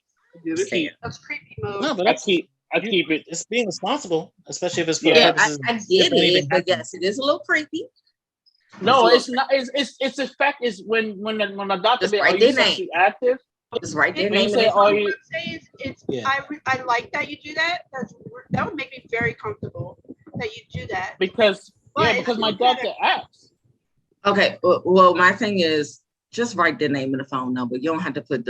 keep. That's creepy mode. No, but I that's keep it. it's being responsible, especially if it's for Yeah. purposes. I get if anything it, but happens. yes, it is a little creepy. No, It's it's not. It's the fact is when the doctor Just say, "Are write you their name. sexually active?" Just write their When you name say, in "Are the you?" Yeah. I like that you do that. That would make me very comfortable that you do that. Because But because my you gotta- doctor asked. Okay, well, my thing is just write their name and the phone number. You don't have to put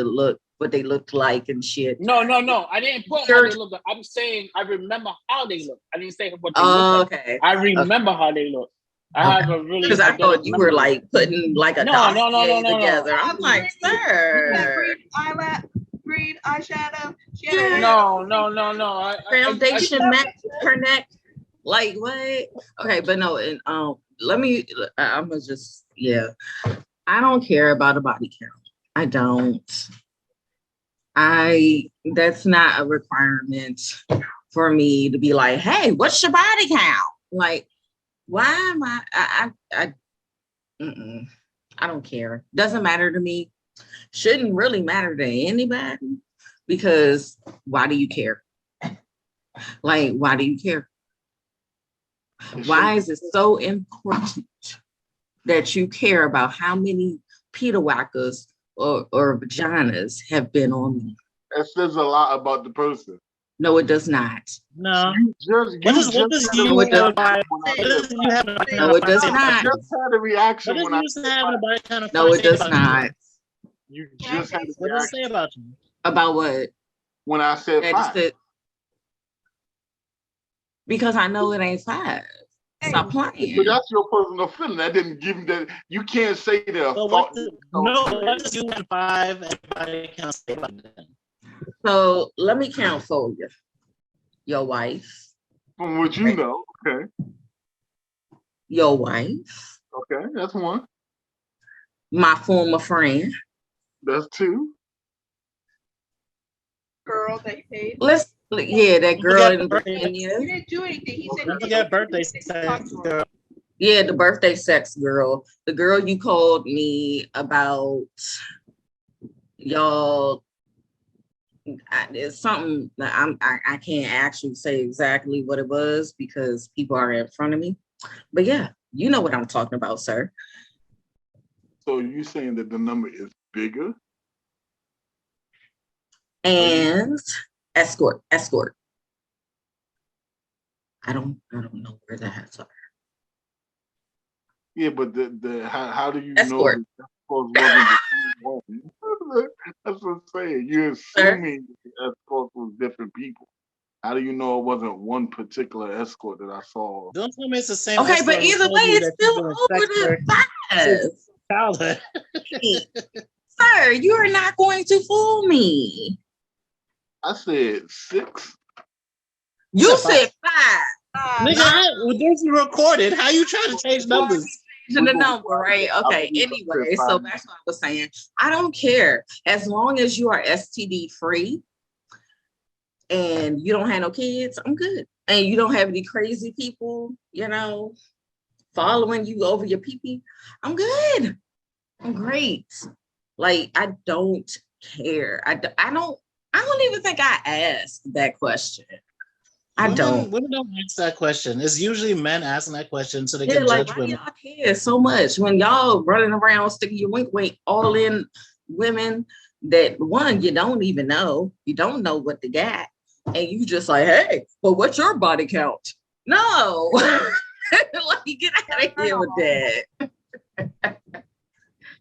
what they look like and shit. No. I didn't put how they look. I'm saying I remember how they look. I didn't say what they look like. Okay. I remember how they look. I have a really Because I thought you were like putting like a dossier together. I'm like, sir. Green eyeshadow. Yeah. No. Foundation match her neck. Like what? Okay, but no, and I'm gonna just I don't care about a body count. I don't. That's not a requirement for me to be like, hey, what's your body count? Like, why am I don't care. Doesn't matter to me. Shouldn't really matter to anybody because why do you care? Like, why do you care? Why is it so important that you care about how many Peter whackers or vaginas have been on me? That says a lot about the person. No, it does not. No. No, it does not. Just had a reaction when I No, it does not. You just had a What does it say reaction about you? About what? when I said I just 5. said, because I know it ain't 5. Stop playing. But that's your personal feeling. That didn't give that. You can't say that. What does you and 5 everybody can say about that? So let me count for you. Your wife. From what you know, okay. Your wife. Okay, that's 1. My former friend. That's 2. Girl that you paid. That girl in Virginia. You didn't do anything. He said Don't forget birthday sex, girl. Yeah, the birthday sex girl. The girl you called me about, y'all. It's something that I can't actually say exactly what it was because people are in front of me. But yeah, you know what I'm talking about, sir. So you saying that the number is bigger? And escort. I don't know where the hats are. Yeah, but how do you Escort. know that escort wasn't the same one? That's what I'm saying. You're assuming the escort was different people. How do you know it wasn't one particular escort that I saw? Don't tell me it's the same. Okay, but either way, it's still over the 5. Childhood. Sir, you are not going to fool me. I said 6. You said 5. Nigga, this is recorded. How you trying to change numbers? To the number, right? Okay. Anyway, so that's what I was saying. I don't care as long as you are STD free and you don't have no kids. I'm good, and you don't have any crazy people, following you over your pee-pee. I'm good. I'm great. Like I don't care. I don't even think I asked that question. Women don't ask that question. It's usually men asking that question so they can judge women. Why y'all care so much when y'all running around sticking your wink all in women that one you don't even know. You don't know what they got, and you just like, hey, but what's your body count? No, like get out of here with that.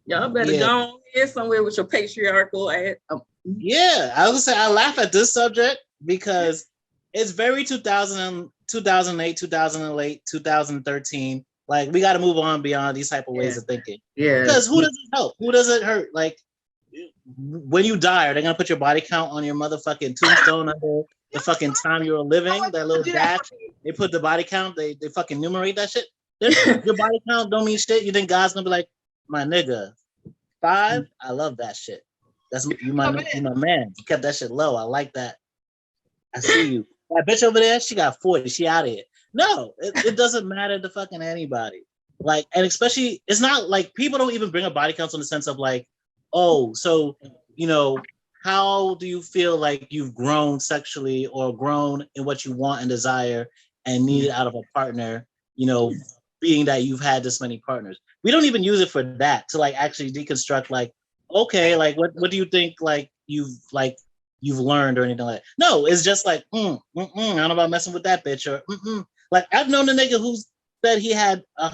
Y'all better go on here somewhere with your patriarchal ass. Yeah, I was gonna say I laugh at this subject because it's very 2008, 2008, 2013. Like we got to move on beyond these type of ways of thinking. Yeah. Because who does it help? Who does it hurt? Like when you die, are they gonna put your body count on your motherfucking tombstone under the fucking time you were living? That little dash. They put the body count. They fucking numerate that shit. Your body count don't mean shit. You think God's gonna be like, my nigga, 5? I love that shit. That's you my man. You kept that shit low. I like that. I see you. That bitch over there, she got 40. She out of here. No, it doesn't matter to fucking anybody. Like, and especially, it's not like people don't even bring up body counts in the sense of like, oh, so, how do you feel like you've grown sexually or grown in what you want and desire and need out of a partner, being that you've had this many partners? We don't even use it for that, to like actually deconstruct like, okay, like what do you think like you've learned or anything like that? No, it's just like, I don't know about messing with that bitch or like I've known a nigga who said he had a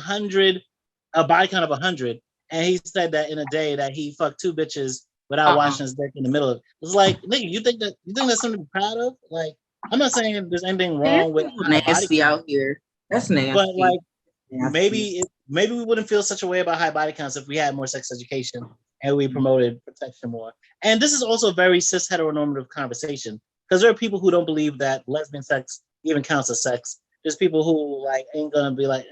body count of 100, and he said that in a day that he fucked 2 bitches without washing his dick in the middle of it. It's like, nigga, you think that's something to be proud of? Like, I'm not saying there's anything wrong with nasty out here. That's nasty. But like, maybe we wouldn't feel such a way about high body counts if we had more sex education and we promoted protection more. And this is also a very cis heteronormative conversation, because there are people who don't believe that lesbian sex even counts as sex. There's people who like ain't gonna be like,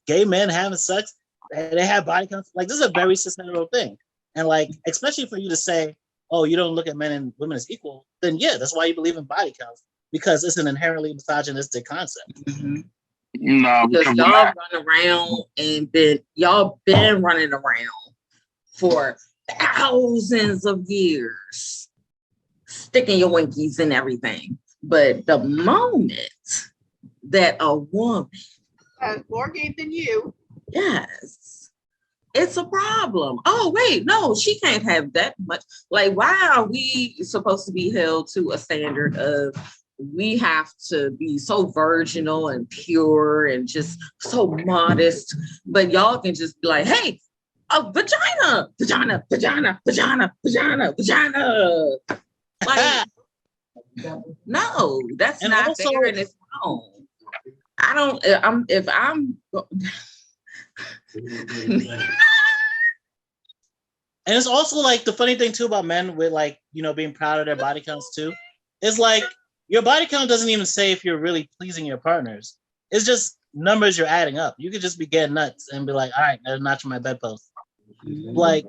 gay men having sex, they have body counts. Like, this is a very cis hetero thing. And like, especially for you to say, oh, you don't look at men and women as equal, then yeah, that's why you believe in body counts, because it's an inherently misogynistic concept. Mm-hmm. No, because y'all run around and y'all been running around for thousands of years, sticking your winkies and everything. But the moment that a woman has more game than you, yes, it's a problem. Oh, wait, no, she can't have that much. Like, why are we supposed to be held to a standard of we have to be so virginal and pure and just so modest, but y'all can just be like, hey, a vagina. Like, no, that's and not also, fair, and it's wrong. If I'm and it's also like the funny thing too about men with like, being proud of their body counts too, is like your body count doesn't even say if you're really pleasing your partners. It's just numbers you're adding up. You could just be getting nuts and be like, all right, that's a notch on my bedpost. Like,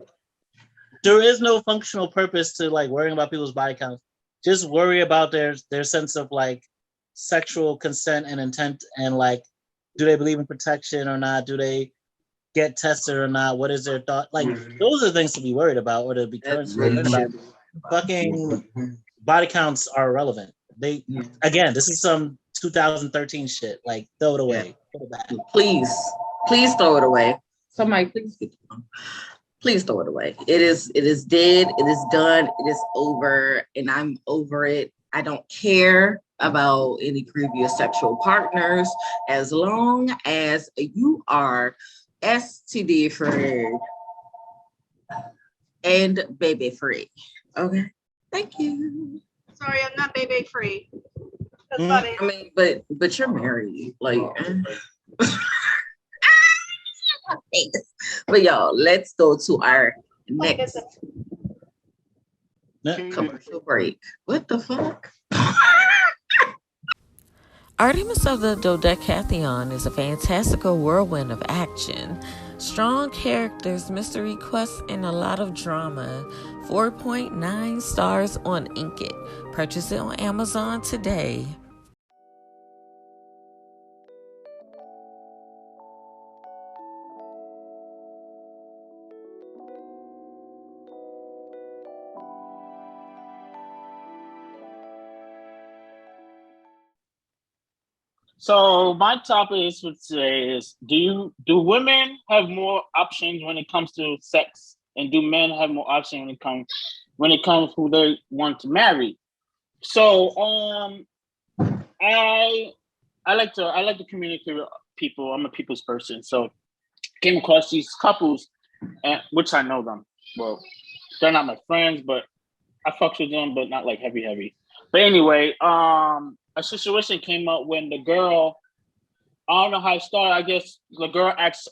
there is no functional purpose to like worrying about people's body counts. Just worry about their sense of like sexual consent and intent, and like, do they believe in protection or not? Do they get tested or not? What is their thought? Like, those are things to be worried about or to be concerned about. Fucking body counts are irrelevant. Again, this is some 2013 shit. Like, throw it away. Put it back. Please throw it away. Somebody, please throw it away. It is dead. It is done. It is over, and I'm over it. I don't care about any previous sexual partners as long as you are STD free and baby free. Okay. Thank you. Sorry, I'm not baby free. That's funny. I mean, but you're married, like. But y'all, let's go to our next commercial break. What the fuck? Artemis of the Dodecatheon is a fantastical whirlwind of action, strong characters, mystery quests, and a lot of drama. 4.9 stars on Inkit. Purchase it on Amazon today. So my topic for today is: do women have more options when it comes to sex, and do men have more options when it comes who they want to marry? So I like to communicate with people. I'm a people's person, so came across these couples, which I know them. Well, they're not my friends, but I fucked with them, but not like heavy. But anyway, a situation came up when the girl, I don't know how it started. I guess the girl asked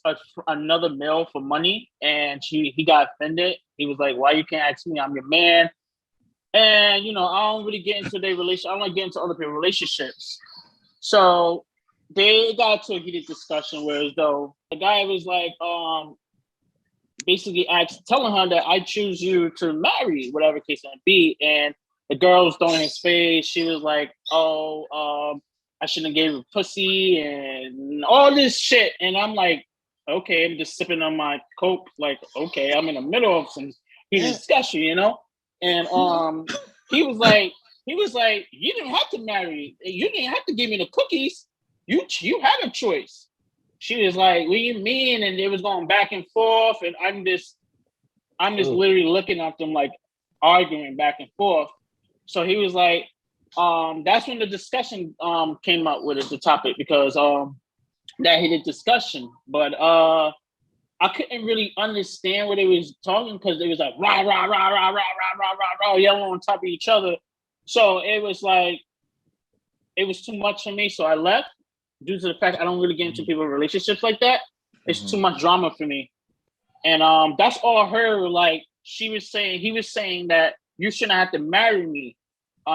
another male for money, and he got offended. He was like, "Why you can't ask me? I'm your man." And I don't really get into their relationship. I don't like get into other people's relationships. So they got to a heated discussion where as though the guy was like, basically telling her that I choose you to marry, whatever case it may be. And the girl was throwing his face. She was like, I shouldn't have gave her pussy and all this shit. And I'm like, okay, I'm just sipping on my Coke. Like, okay, I'm in the middle of some heated discussion, you know? And he was like, you didn't have to marry. You didn't have to give me the cookies. You had a choice. She was like, what do you mean? And they was going back and forth. And I'm just literally looking at them like arguing back and forth. So he was like, that's when the discussion came up with the topic, because that heated discussion. But I couldn't really understand what they was talking, because they was like rah rah rah rah rah rah rah rah rah yelling on top of each other. So it was like, it was too much for me. So I left, due to the fact I don't really get into people's relationships like that. It's too much drama for me. And that's all her. Like, he was saying that you shouldn't have to marry me.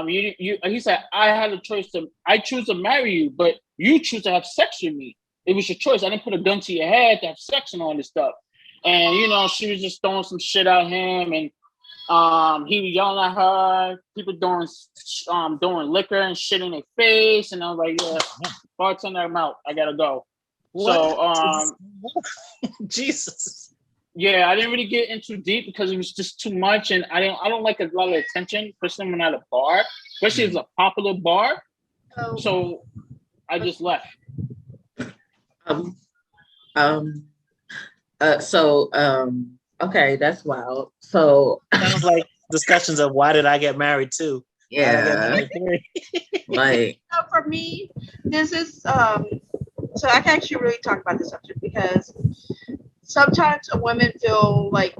He said, I choose to marry you, but you choose to have sex with me. It was your choice. I didn't put a gun to your head to have sex and all this stuff. And, you know, she was just throwing some shit at him. And he was yelling at her, people doing liquor and shit in their face. And I was like, yeah, bartender, I'm out. I gotta go. What? So, Jesus. Yeah, I didn't really get into deep because it was just too much, and I don't like a lot of attention, especially when at a bar, especially if it's a popular bar. So I just left. Okay, that's wild. So sounds like discussions of why did I get married too? Yeah. Like for me, this is so I can actually really talk about this subject, because sometimes a woman feel like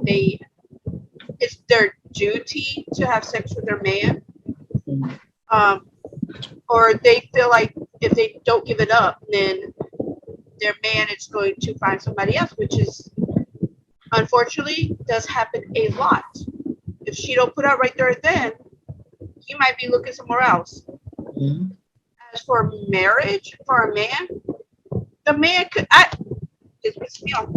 it's their duty to have sex with their man, or they feel like if they don't give it up, then their man is going to find somebody else, which is unfortunately does happen a lot. If she don't put out right there, then he might be looking somewhere else. As for marriage, for a man, the man could. This pisses me off.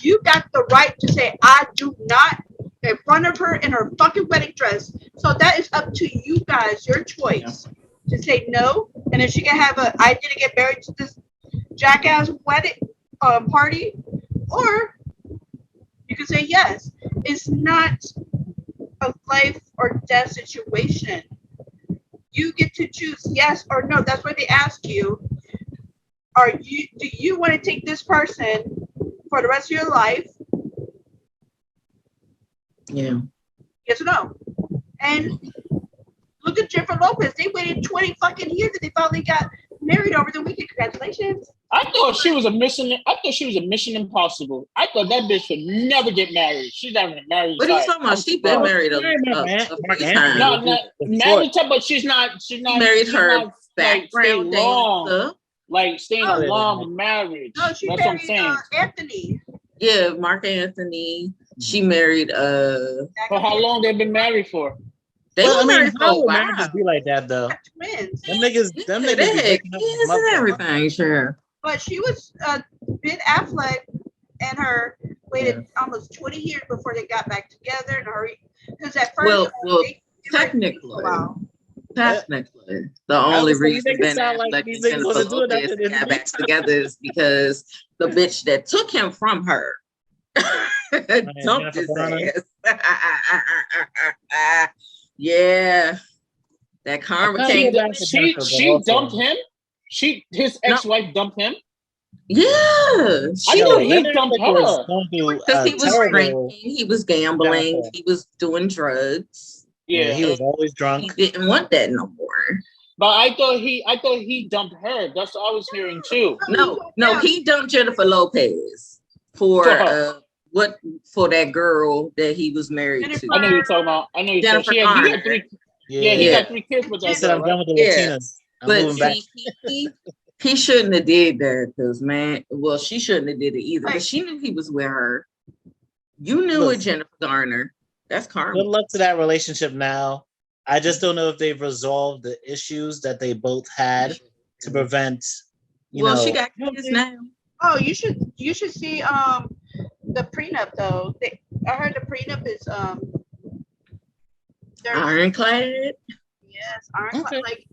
You got the right to say, I do not, in front of her in her fucking wedding dress. So that is up to you guys, your choice, to say no. And then she can have I didn't get married to this jackass wedding party, or you can say yes. It's not a life or death situation. You get to choose yes or no. That's why they ask you, do you want to take this person for the rest of your life? Yeah. Yes or no? And look at Jennifer Lopez. They waited 20 fucking years and they finally got married over the weekend. Congratulations. I thought she was a mission impossible. I thought that bitch would never get married. She's not even married. What are you talking about? She's been married a few times. No, married, but she's not married her background dancer. Like staying a long marriage. No, she That's married what I'm saying. Anthony. Yeah, Mark Anthony. She married For how long they've been married for? They were married for a while. Marriages be like that though. Twins. Them niggas they had kids and everything, sure. But she was Ben Affleck and her waited almost 20 years before they got back together in a hurry. Because at first, technically, the only reason Ben Affleck and Jennifer Lopez got back together is because the bitch that took him from her dumped his ass. Yeah, that karma came. She dumped him. His ex-wife dumped him. Yeah, I thought he dumped her because he was drinking, he was gambling, he was doing drugs. Yeah, he was always drunk. He didn't want that no more. But I thought he dumped her. That's what I was hearing too. No, he dumped Jennifer Lopez for that girl that he was married to. I know you're talking about. I know you're talking about. He got 3. Yeah, he got 3 kids with that. He said, "I'm done with the Latinas. I'm moving back." He shouldn't have did that because she shouldn't have did it either. But she knew he was with her. You knew it, Jennifer Garner. That's karma. Good luck to that relationship now. I just don't know if they've resolved the issues that they both had to prevent. You know, she got kids now. Oh, you should see the prenup though. I heard the prenup is ironclad. Yes, ironclad. Like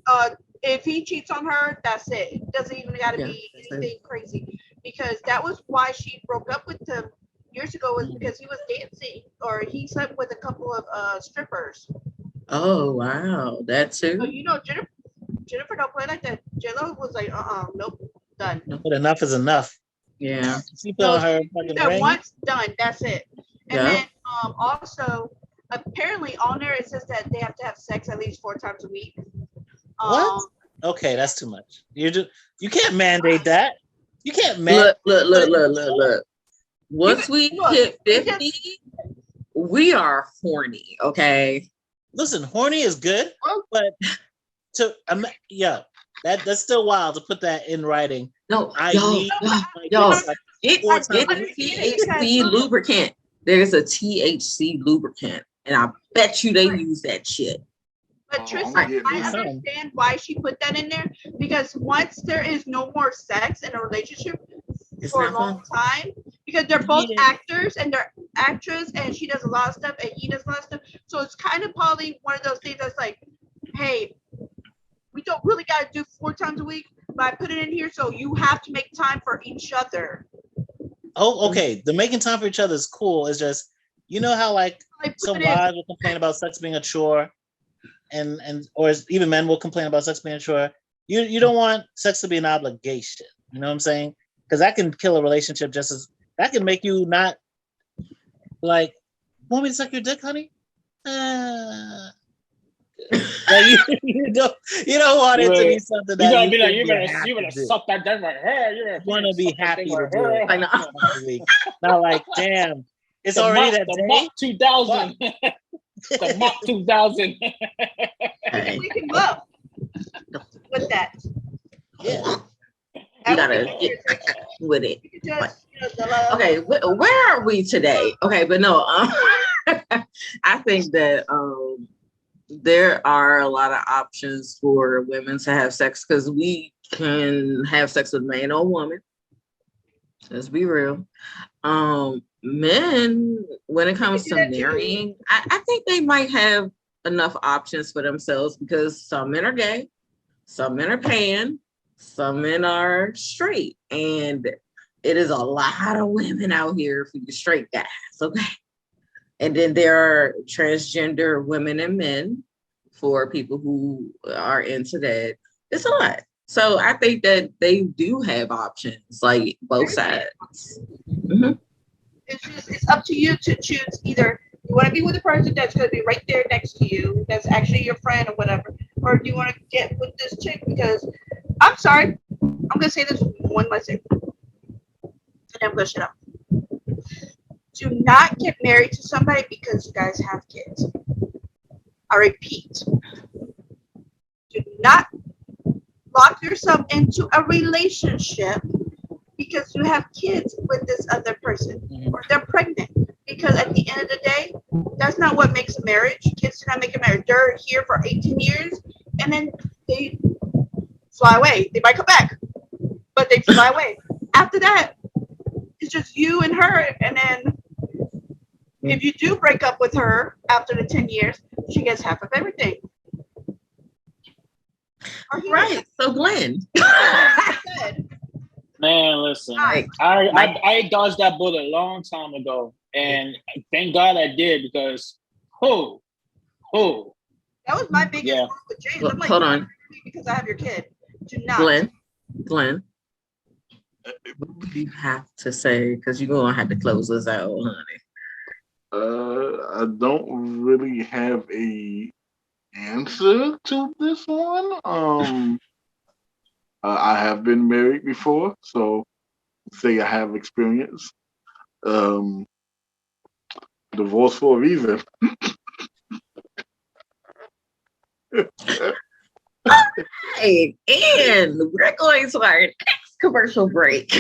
If he cheats on her, that's it. It doesn't even got to be anything crazy. Because that was why she broke up with him years ago, was because he was dancing or he slept with a couple of strippers. Oh wow, that too. So Jennifer don't play like that. J-Lo was like, nope, done. But enough is enough. Yeah. She put on her fucking ring. Once done, that's it. And then also, apparently on there it says that they have to have sex at least 4 times a week. What? Okay, that's too much. You can't mandate that. You can't mandate. Look. Once we hit 50, we are horny. Okay. Listen, horny is good, but that's still wild to put that in writing. No, get THC lubricant. There's a THC lubricant, and I bet you they use that shit. But Tryst, I understand why she put that in there, because once there is no more sex in a relationship for a long time, because they're both actors and they're actress, and she does a lot of stuff and he does a lot of stuff, so it's kind of probably one of those things that's like, hey, we don't really got to do 4 times a week, but I put it in here so you have to make time for each other. Oh, okay. The making time for each other is cool. It's just, you know how like some wives will complain about sex being a chore, or even men will complain about sex being a chore. You don't want sex to be an obligation. You know what I'm saying? Because that can kill a relationship just as that can make you not like, want me to suck your dick, honey? Like you don't want it to be something that you gotta be like, you're gonna suck that dick right here. You want to be happy to do it. Like, not like, damn, it's already that the day. Mach 2000. The Mach 2000. We can love with that. Yeah. You gotta get with it. Okay, where are we today? Okay, but no, I think that there are a lot of options for women to have sex, because we can have sex with man or woman. Let's be real. Men, when it comes to marrying, I think they might have enough options for themselves, because some men are gay, some men are pan, some men are straight, and it is a lot of women out here for you straight guys, okay? And then there are transgender women and men for people who are into that. It's a lot. So I think that they do have options, like both sides. Mm-hmm. It's up to you to choose either you want to be with a person that's going to be right there next to you, that's actually your friend or whatever, or do you want to get with this chick because, I'm sorry, I'm going to say this one last thing, and then I'm going to shut up. Do not get married to somebody because you guys have kids. I repeat, do not lock yourself into a relationship because you have kids with this other person or they're pregnant. Because at the end of the day, that's not what makes a marriage. Kids do not make a marriage. They're here for 18 years and then they fly away. They might come back, but they fly away. After that, it's just you and her. And then if you do break up with her after the 10 years, she gets half of everything. Right. So Glenn. Man, listen. I dodged that bullet a long time ago. And thank God I did, because that was my biggest problem with James. Well, I'm like, hold on. Because I have your kid. Do not. Glenn. What do you have to say? Because you're gonna have to close us out, honey. I don't really have a answer to this one. I have been married before, so say I have experience. Divorce for a reason. Hey, and we're going to our next commercial break.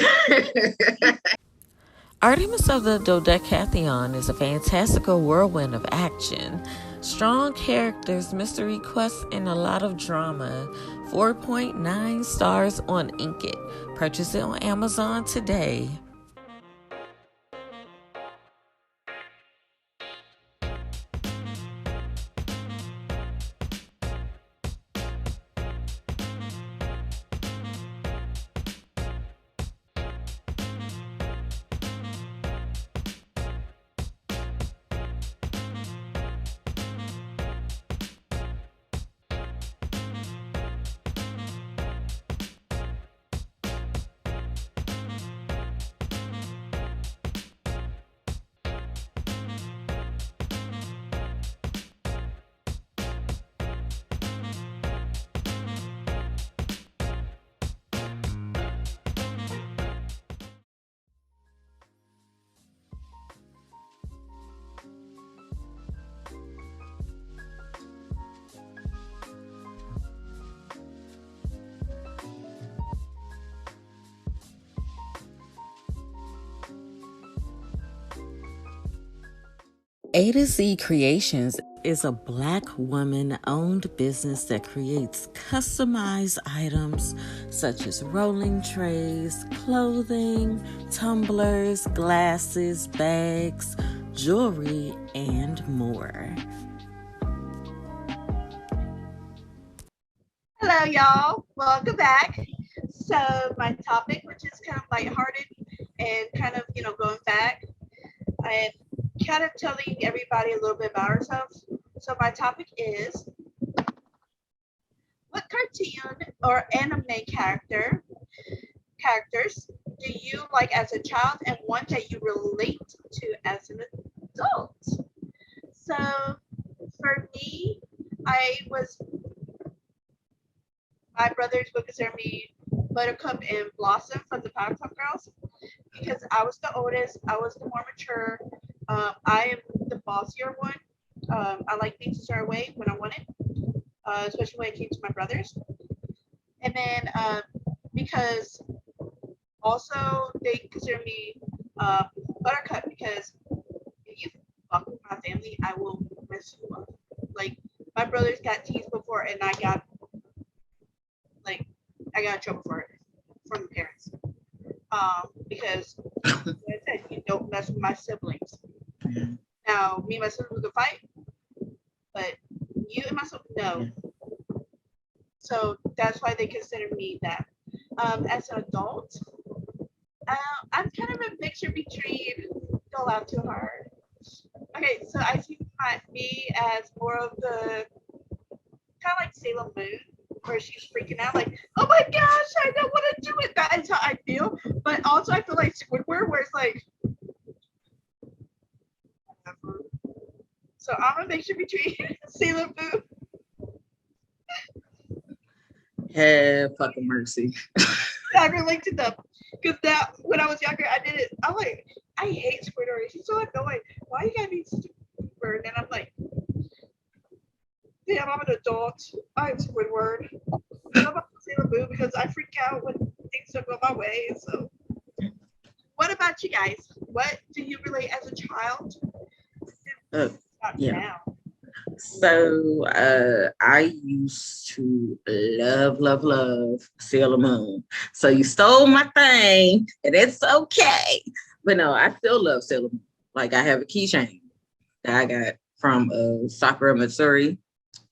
Artemis of the Dodecatheon is a fantastical whirlwind of action, strong characters, mystery quests, and a lot of drama. 4.9 stars on Inkit. Purchase it on Amazon today. A to Z Creations is a Black woman-owned business that creates customized items such as rolling trays, clothing, tumblers, glasses, bags, jewelry, and more. Hello, y'all. Welcome back. So my topic, which is kind of lighthearted and kind of, going back and kind of telling everybody a little bit about ourselves. So my topic is, what cartoon or anime characters do you like as a child and one that you relate to as an adult? So for me, my brothers would consider me Buttercup and Blossom from the Powerpuff Girls because I was the oldest, I was the more mature. I am the bossier one. I like things a certain way when I want it, especially when it came to my brothers. And then because also they consider me Buttercup because if you fuck with my family, I will mess you up. Like my brothers got teased before, and I got in trouble for it from the parents. Because like I said, you don't mess with my siblings. Now, me and my siblings can fight, but you and my siblings, no. So that's why they consider me that. As an adult, I'm kind of a mixture between Don't Laugh Too Hard. Okay, so I see me as more of the kind of like Sailor Moon, where she's freaking out like, oh my gosh, I don't want to do it. That is how I feel. But also I feel like Squidward, where it's like, whatever. So I'm a mixture between Sailor Moon. Have fucking mercy. I relate to them. Because that when I was younger, I did it. I'm like, I hate Squidward. She's so annoying. Why you gotta be Squidward? And then I'm like, damn, I'm an adult. I'm Squidward. I'm about Sailor Moon because I freak out when things don't go my way. So, what about you guys? What do you relate as a child? Yeah. Now? So I used to love Sailor Moon. So you stole my thing, and it's okay. But no, I still love Sailor Moon. Like I have a keychain that I got from Sakura Matsuri.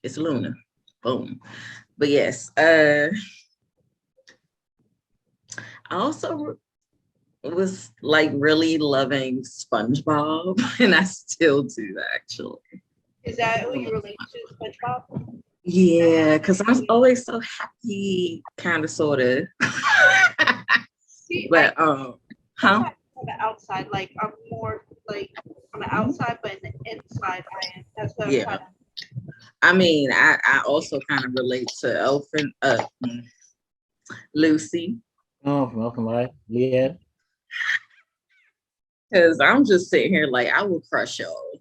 It's Luna. Boom. But yes, I also was like really loving SpongeBob, and I still do actually. Is that who you relate to, SpongeBob? Yeah, because I'm always so happy, kind of, sort of. But On the outside, like I'm more like on the outside, but in the inside, I am. That's what I'm kind of. I mean, I also kind of relate to Lucy. Oh, from Elfin Life, Leah. Because I'm just sitting here like, I will crush y'all.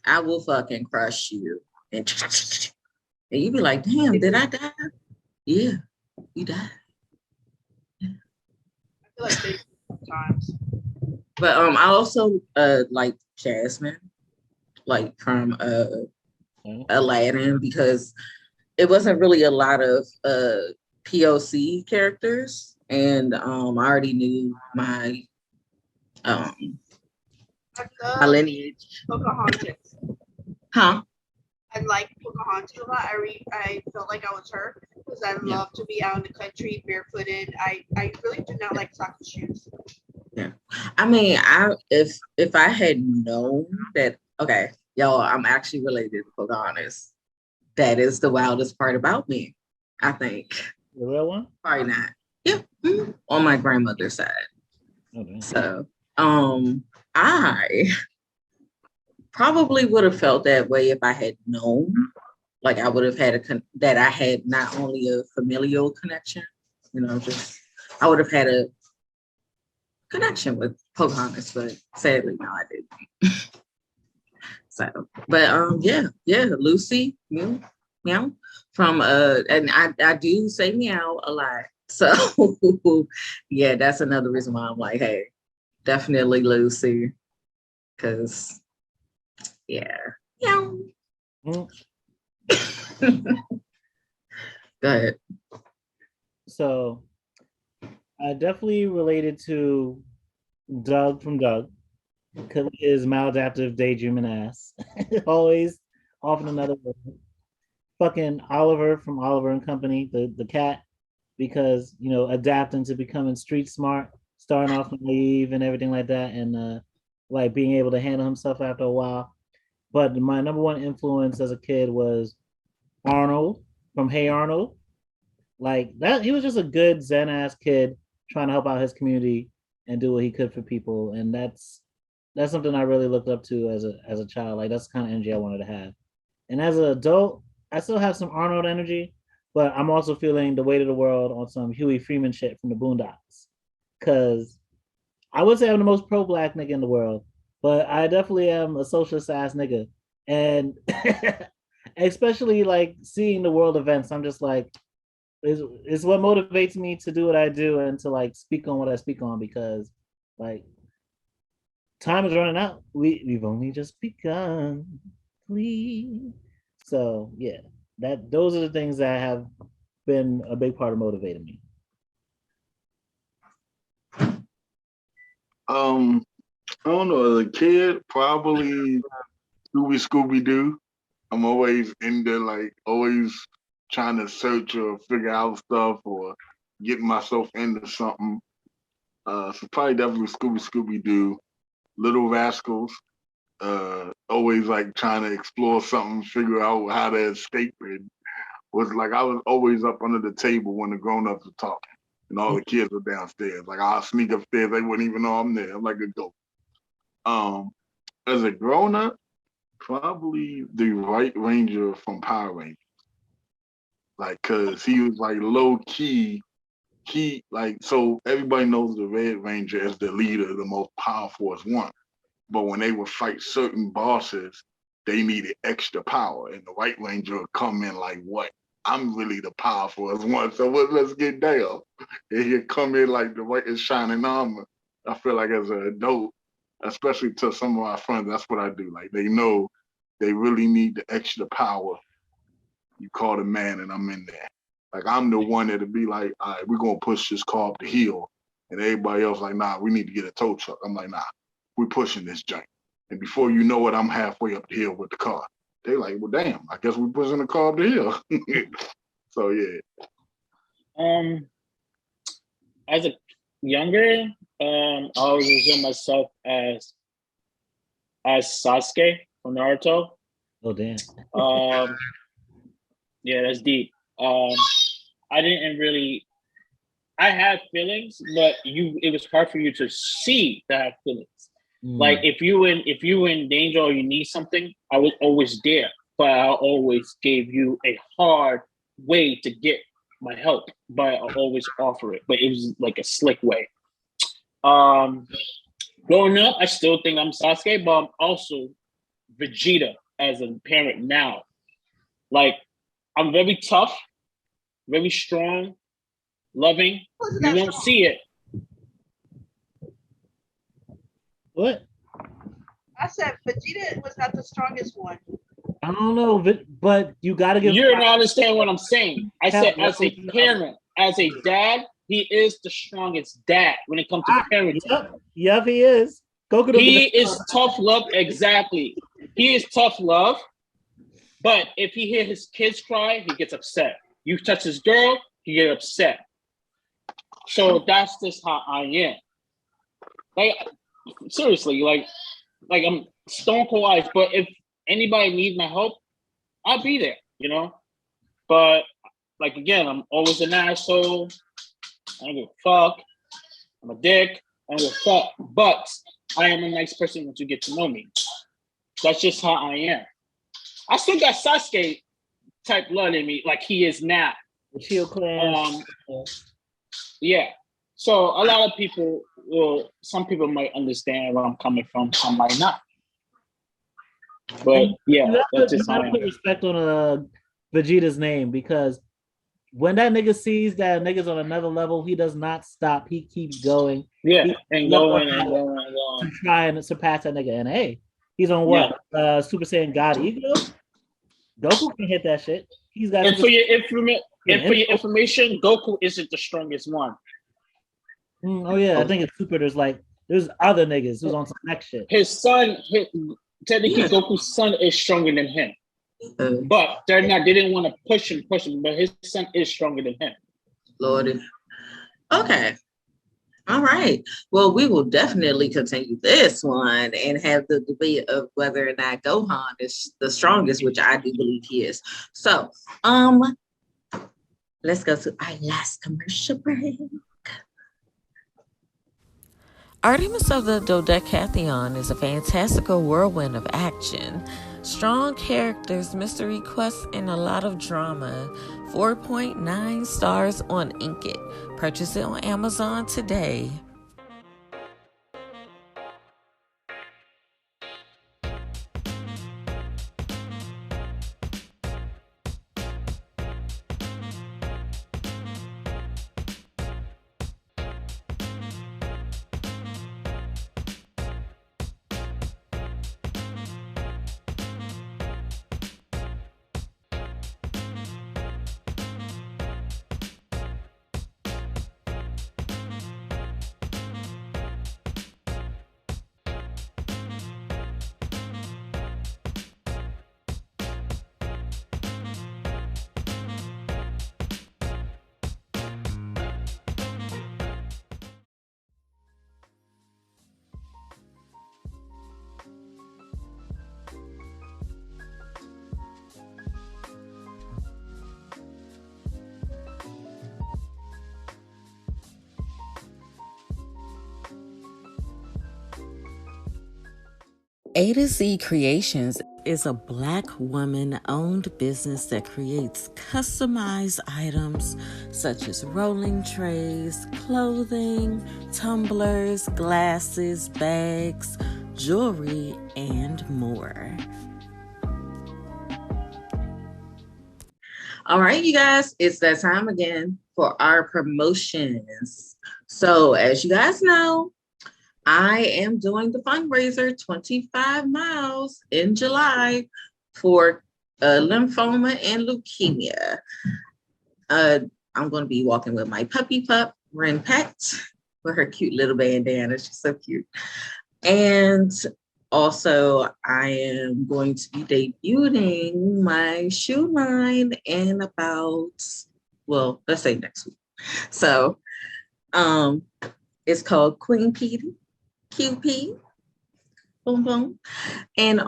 I will fucking crush you. And you be like, damn, did I die? Yeah, you died. I feel like they sometimes. But I also like Jasmine, like from Aladdin, because it wasn't really a lot of POC characters, and I already knew my my lineage. Pocahontas. Huh? I like Pocahontas a lot. I felt like I was her because I love to be out in the country barefooted. I really do not like soccer shoes. Yeah, I mean, if I had known that, okay, y'all, I'm actually related to Pocahontas. That is the wildest part about me, I think. The real one? Probably not. Yep. Mm-hmm. On my grandmother's side. Okay. So, I probably would have felt that way if I had known. Like I would have had that I had not only a familial connection, just I would have had a connection with Pocahontas, but sadly, no, I didn't. So, but yeah, Lucy, meow, from and I do say meow a lot. So yeah, that's another reason why I'm like, hey, definitely Lucy, because Yeah. Yeah. Mm. Go ahead. So I definitely related to Doug from Doug because his maladaptive daydreaming ass. Always off in another world. Fucking Oliver from Oliver and Company, the cat, because adapting to becoming street smart, starting off naive and everything like that, and like being able to handle himself after a while. But my number one influence as a kid was Arnold from Hey Arnold. Like that, he was just a good Zen ass kid trying to help out his community and do what he could for people, and that's something I really looked up to as a child. Like that's the kind of energy I wanted to have. And as an adult, I still have some Arnold energy, but I'm also feeling the weight of the world on some Huey Freeman shit from the Boondocks. Cause I would say I'm the most pro-black nigga in the world, but I definitely am a socialist ass nigga. And especially like seeing the world events, I'm just like, it's what motivates me to do what I do and to like speak on what I speak on, because like time is running out. We've only just begun. Please. So yeah, those are the things that have been a big part of motivating me. I don't know, as a kid, probably Scooby Doo. I'm always in there, like always trying to search or figure out stuff or get myself into something. So probably definitely Scooby Doo, Little Rascals. Always like trying to explore something, figure out how to escape it. Was like I was always up under the table when the grown-ups were talking and all the kids were downstairs. Like I'll sneak upstairs, they wouldn't even know I'm there. I'm like a ghost. As a grown-up, probably the White Ranger from Power Rangers. Like, cause he was like low key. He like, so everybody knows the Red Ranger as the leader, the most powerful as one. But when they would fight certain bosses, they needed extra power. And the White Ranger would come in like, what? I'm really the powerful as one. So let's get down. And he'd come in like the white and shining armor. I feel like as an adult, especially to some of my friends, that's what I do. Like they know they really need the extra power. You call the man and I'm in there. Like I'm the one that'll be like, all right, we're gonna push this car up the hill. And everybody else like, nah, we need to get a tow truck. I'm like, nah, we're pushing this joint. And before you know it, I'm halfway up the hill with the car. They like, well, damn, I guess we're pushing the car up the hill. So yeah. As a younger, I always envision myself as Sasuke from Naruto. Oh damn. Yeah, that's deep. I didn't really. I had feelings, but it was hard for you to see that I have feelings. Like if you in danger or you need something, I was always there, but I always gave you a hard way to get my help, but I always offer it. But it was like a slick way. Growing up, I still think I'm Sasuke, but I'm also Vegeta as a parent now. Like I'm very tough, very strong, loving. You won't see it. What? I said Vegeta was not the strongest one. I don't know, but you got to give. You're not understand what I'm saying. I said as a parent, as a dad, he is the strongest dad when it comes to parenting. Yep, he is. He is tough love. Exactly. He is tough love. But if he hears his kids cry, he gets upset. You touch his girl, he get upset. So that's just how I am. Like seriously, like I'm stone cold eyes. But if anybody needs my help, I'll be there, you know. But like again, I'm always an asshole. I don't give a fuck. I'm a dick. I don't give a fuck. But I am a nice person once you get to know me. That's just how I am. I still got Sasuke type blood in me, like he is now. The Shield Clan. Yeah. So a lot of people some people might understand where I'm coming from, some might not. But yeah, that's just how I am. Put respect on Vegeta's name, because when that nigga sees that nigga's on another level, he does not stop. He keeps going. Yeah, and going. To try and surpass that nigga. And hey, He's on what? Super Saiyan God Ego? Goku can hit that shit. He's got. And for your information, Goku isn't the strongest one. Oh yeah, I think it's Super. There's other niggas who's on some next shit. His son, technically, Goku's son is stronger than him, but they're not. They didn't want to push him. But his son is stronger than him. Lordy. Okay. All right. Well, we will definitely continue this one and have the debate of whether or not Gohan is the strongest, which I do believe he is. So, let's go to our last commercial break. Artemis of the Dodecatheon is a fantastical whirlwind of action, strong characters, mystery quests, and a lot of drama. 4.9 stars on Inkit. Purchase it on Amazon today. A to Z Creations is a Black woman-owned business that creates customized items such as rolling trays, clothing, tumblers, glasses, bags, jewelry, and more. All right, you guys, it's that time again for our promotions. So as you guys know, I am doing the fundraiser 25 miles in July for lymphoma and leukemia. I'm going to be walking with my puppy pup, Ren Pet, with her cute little bandana. She's so cute. And also, I am going to be debuting my shoe line in about, well, let's say next week. So it's called Queen Pedii. QP, boom, boom. And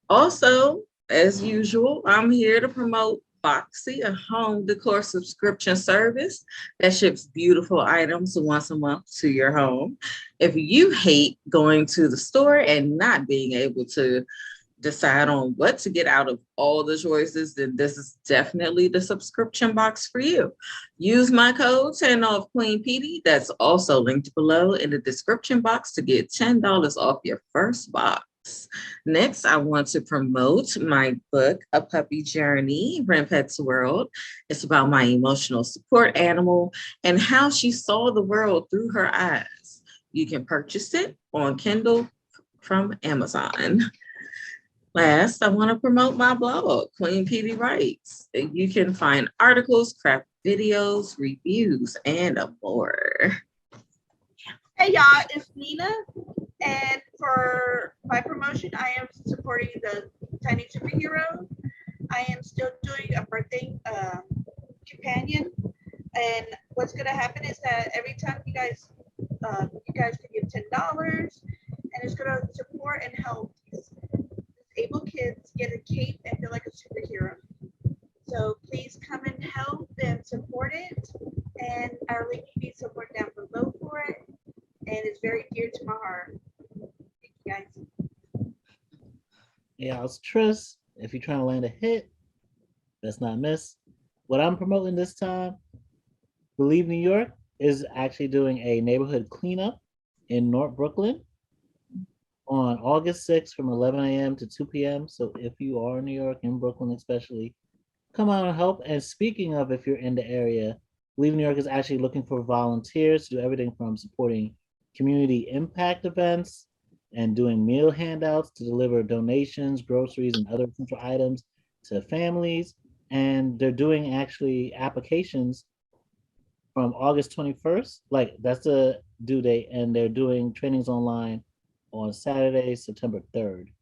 also, as usual, I'm here to promote Boxy, a home decor subscription service that ships beautiful items once a month to your home. If you hate going to the store and not being able to decide on what to get out of all the choices, then this is definitely the subscription box for you. Use my code 10 off Queen Pedii. That's also linked below in the description box to get $10 off your first box. Next, I want to promote my book, A Puppy Journey, Ren Pet's World. It's about my emotional support animal and how she saw the world through her eyes. You can purchase it on Kindle from Amazon. Last, I want to promote my blog, Queen Pedii Writes. You can find articles, craft videos, reviews, and more. Hey y'all, it's Nina. And for my promotion, I am supporting the Tiny Superhero. I am still doing a birthday companion. And what's gonna happen is that every time you guys can give $10, and it's gonna support and help these disabled kids get a cape and feel like a superhero. So please come and help and support it. And our link will be somewhere down below for it. And it's very dear to my heart. Thank you guys. Yeah, it's Tryst. If you're trying to land a hit, let's not miss. What I'm promoting this time, BelieveNewYork is actually doing a neighborhood cleanup in North Brooklyn on August 6th from 11 a.m. to 2 p.m. So if you are in New York, in Brooklyn especially, come out and help. And speaking of, if you're in the area, BelieveNewYork is actually looking for volunteers to do everything from supporting community impact events and doing meal handouts to deliver donations, groceries, and other essential items to families. And they're doing actually applications from August 21st. Like that's the due date, and they're doing trainings online on Saturday, September 3rd.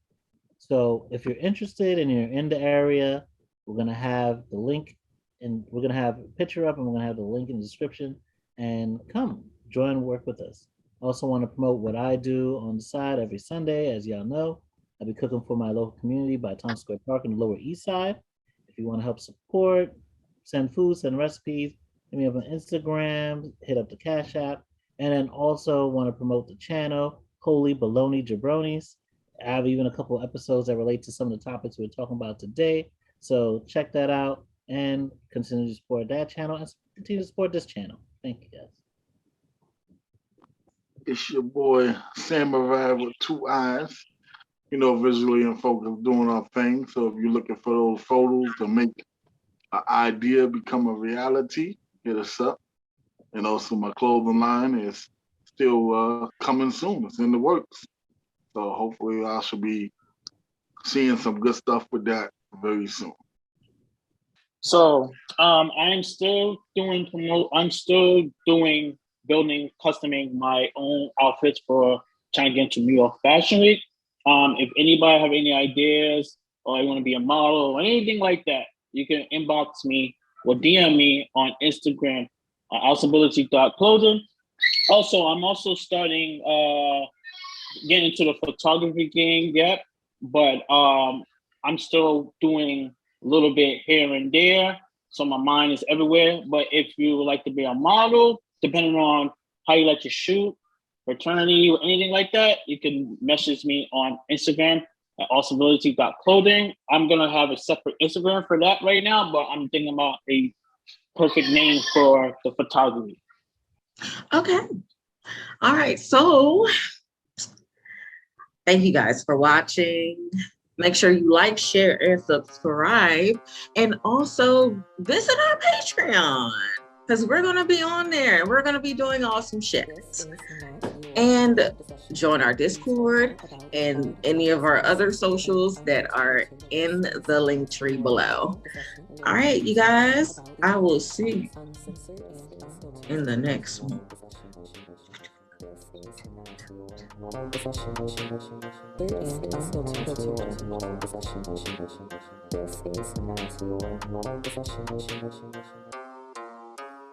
So if you're interested and you're in the area, we're gonna have the link, and we're gonna have a picture up, and we're gonna have the link in the description. And come join, work with us. I also want to promote what I do on the side every Sunday. As y'all know, I'll be cooking for my local community by Town Square Park in the Lower East Side. If you want to help support, send food, send recipes, hit me up on Instagram, hit up the Cashapp, and then also want to promote the channel, Holy Baloney Jabronis. I have even a couple episodes that relate to some of the topics we're talking about today. So check that out and continue to support that channel and continue to support this channel. Thank you, guys. It's your boy Samurai with 2 eyes. You know, visually and focused, doing our thing. So if you're looking for those photos to make an idea become a reality, hit us up. And also my clothing line is still coming soon. It's in the works. So hopefully I should be seeing some good stuff with that very soon. So I'm still doing building, customing my own outfits for trying to get into New York Fashion Week. If anybody have any ideas or you want to be a model or anything like that, you can inbox me or DM me on Instagram, outability.clothing. Also, I'm also starting getting into the photography game yet, but I'm still doing a little bit here and there. So my mind is everywhere. But if you would like to be a model, depending on how you like to shoot, fraternity, or anything like that, you can message me on Instagram at awesomability.clothing. I'm going to have a separate Instagram for that right now, but I'm thinking about a perfect name for the photography. Okay. All right. So thank you guys for watching. Make sure you like, share, and subscribe. And also visit our Patreon, because we're going to be on there. We're going to be doing awesome shit. And join our Discord and any of our other socials that are in the link tree below. All right, you guys, I will see you in the next one. This is not your normal session.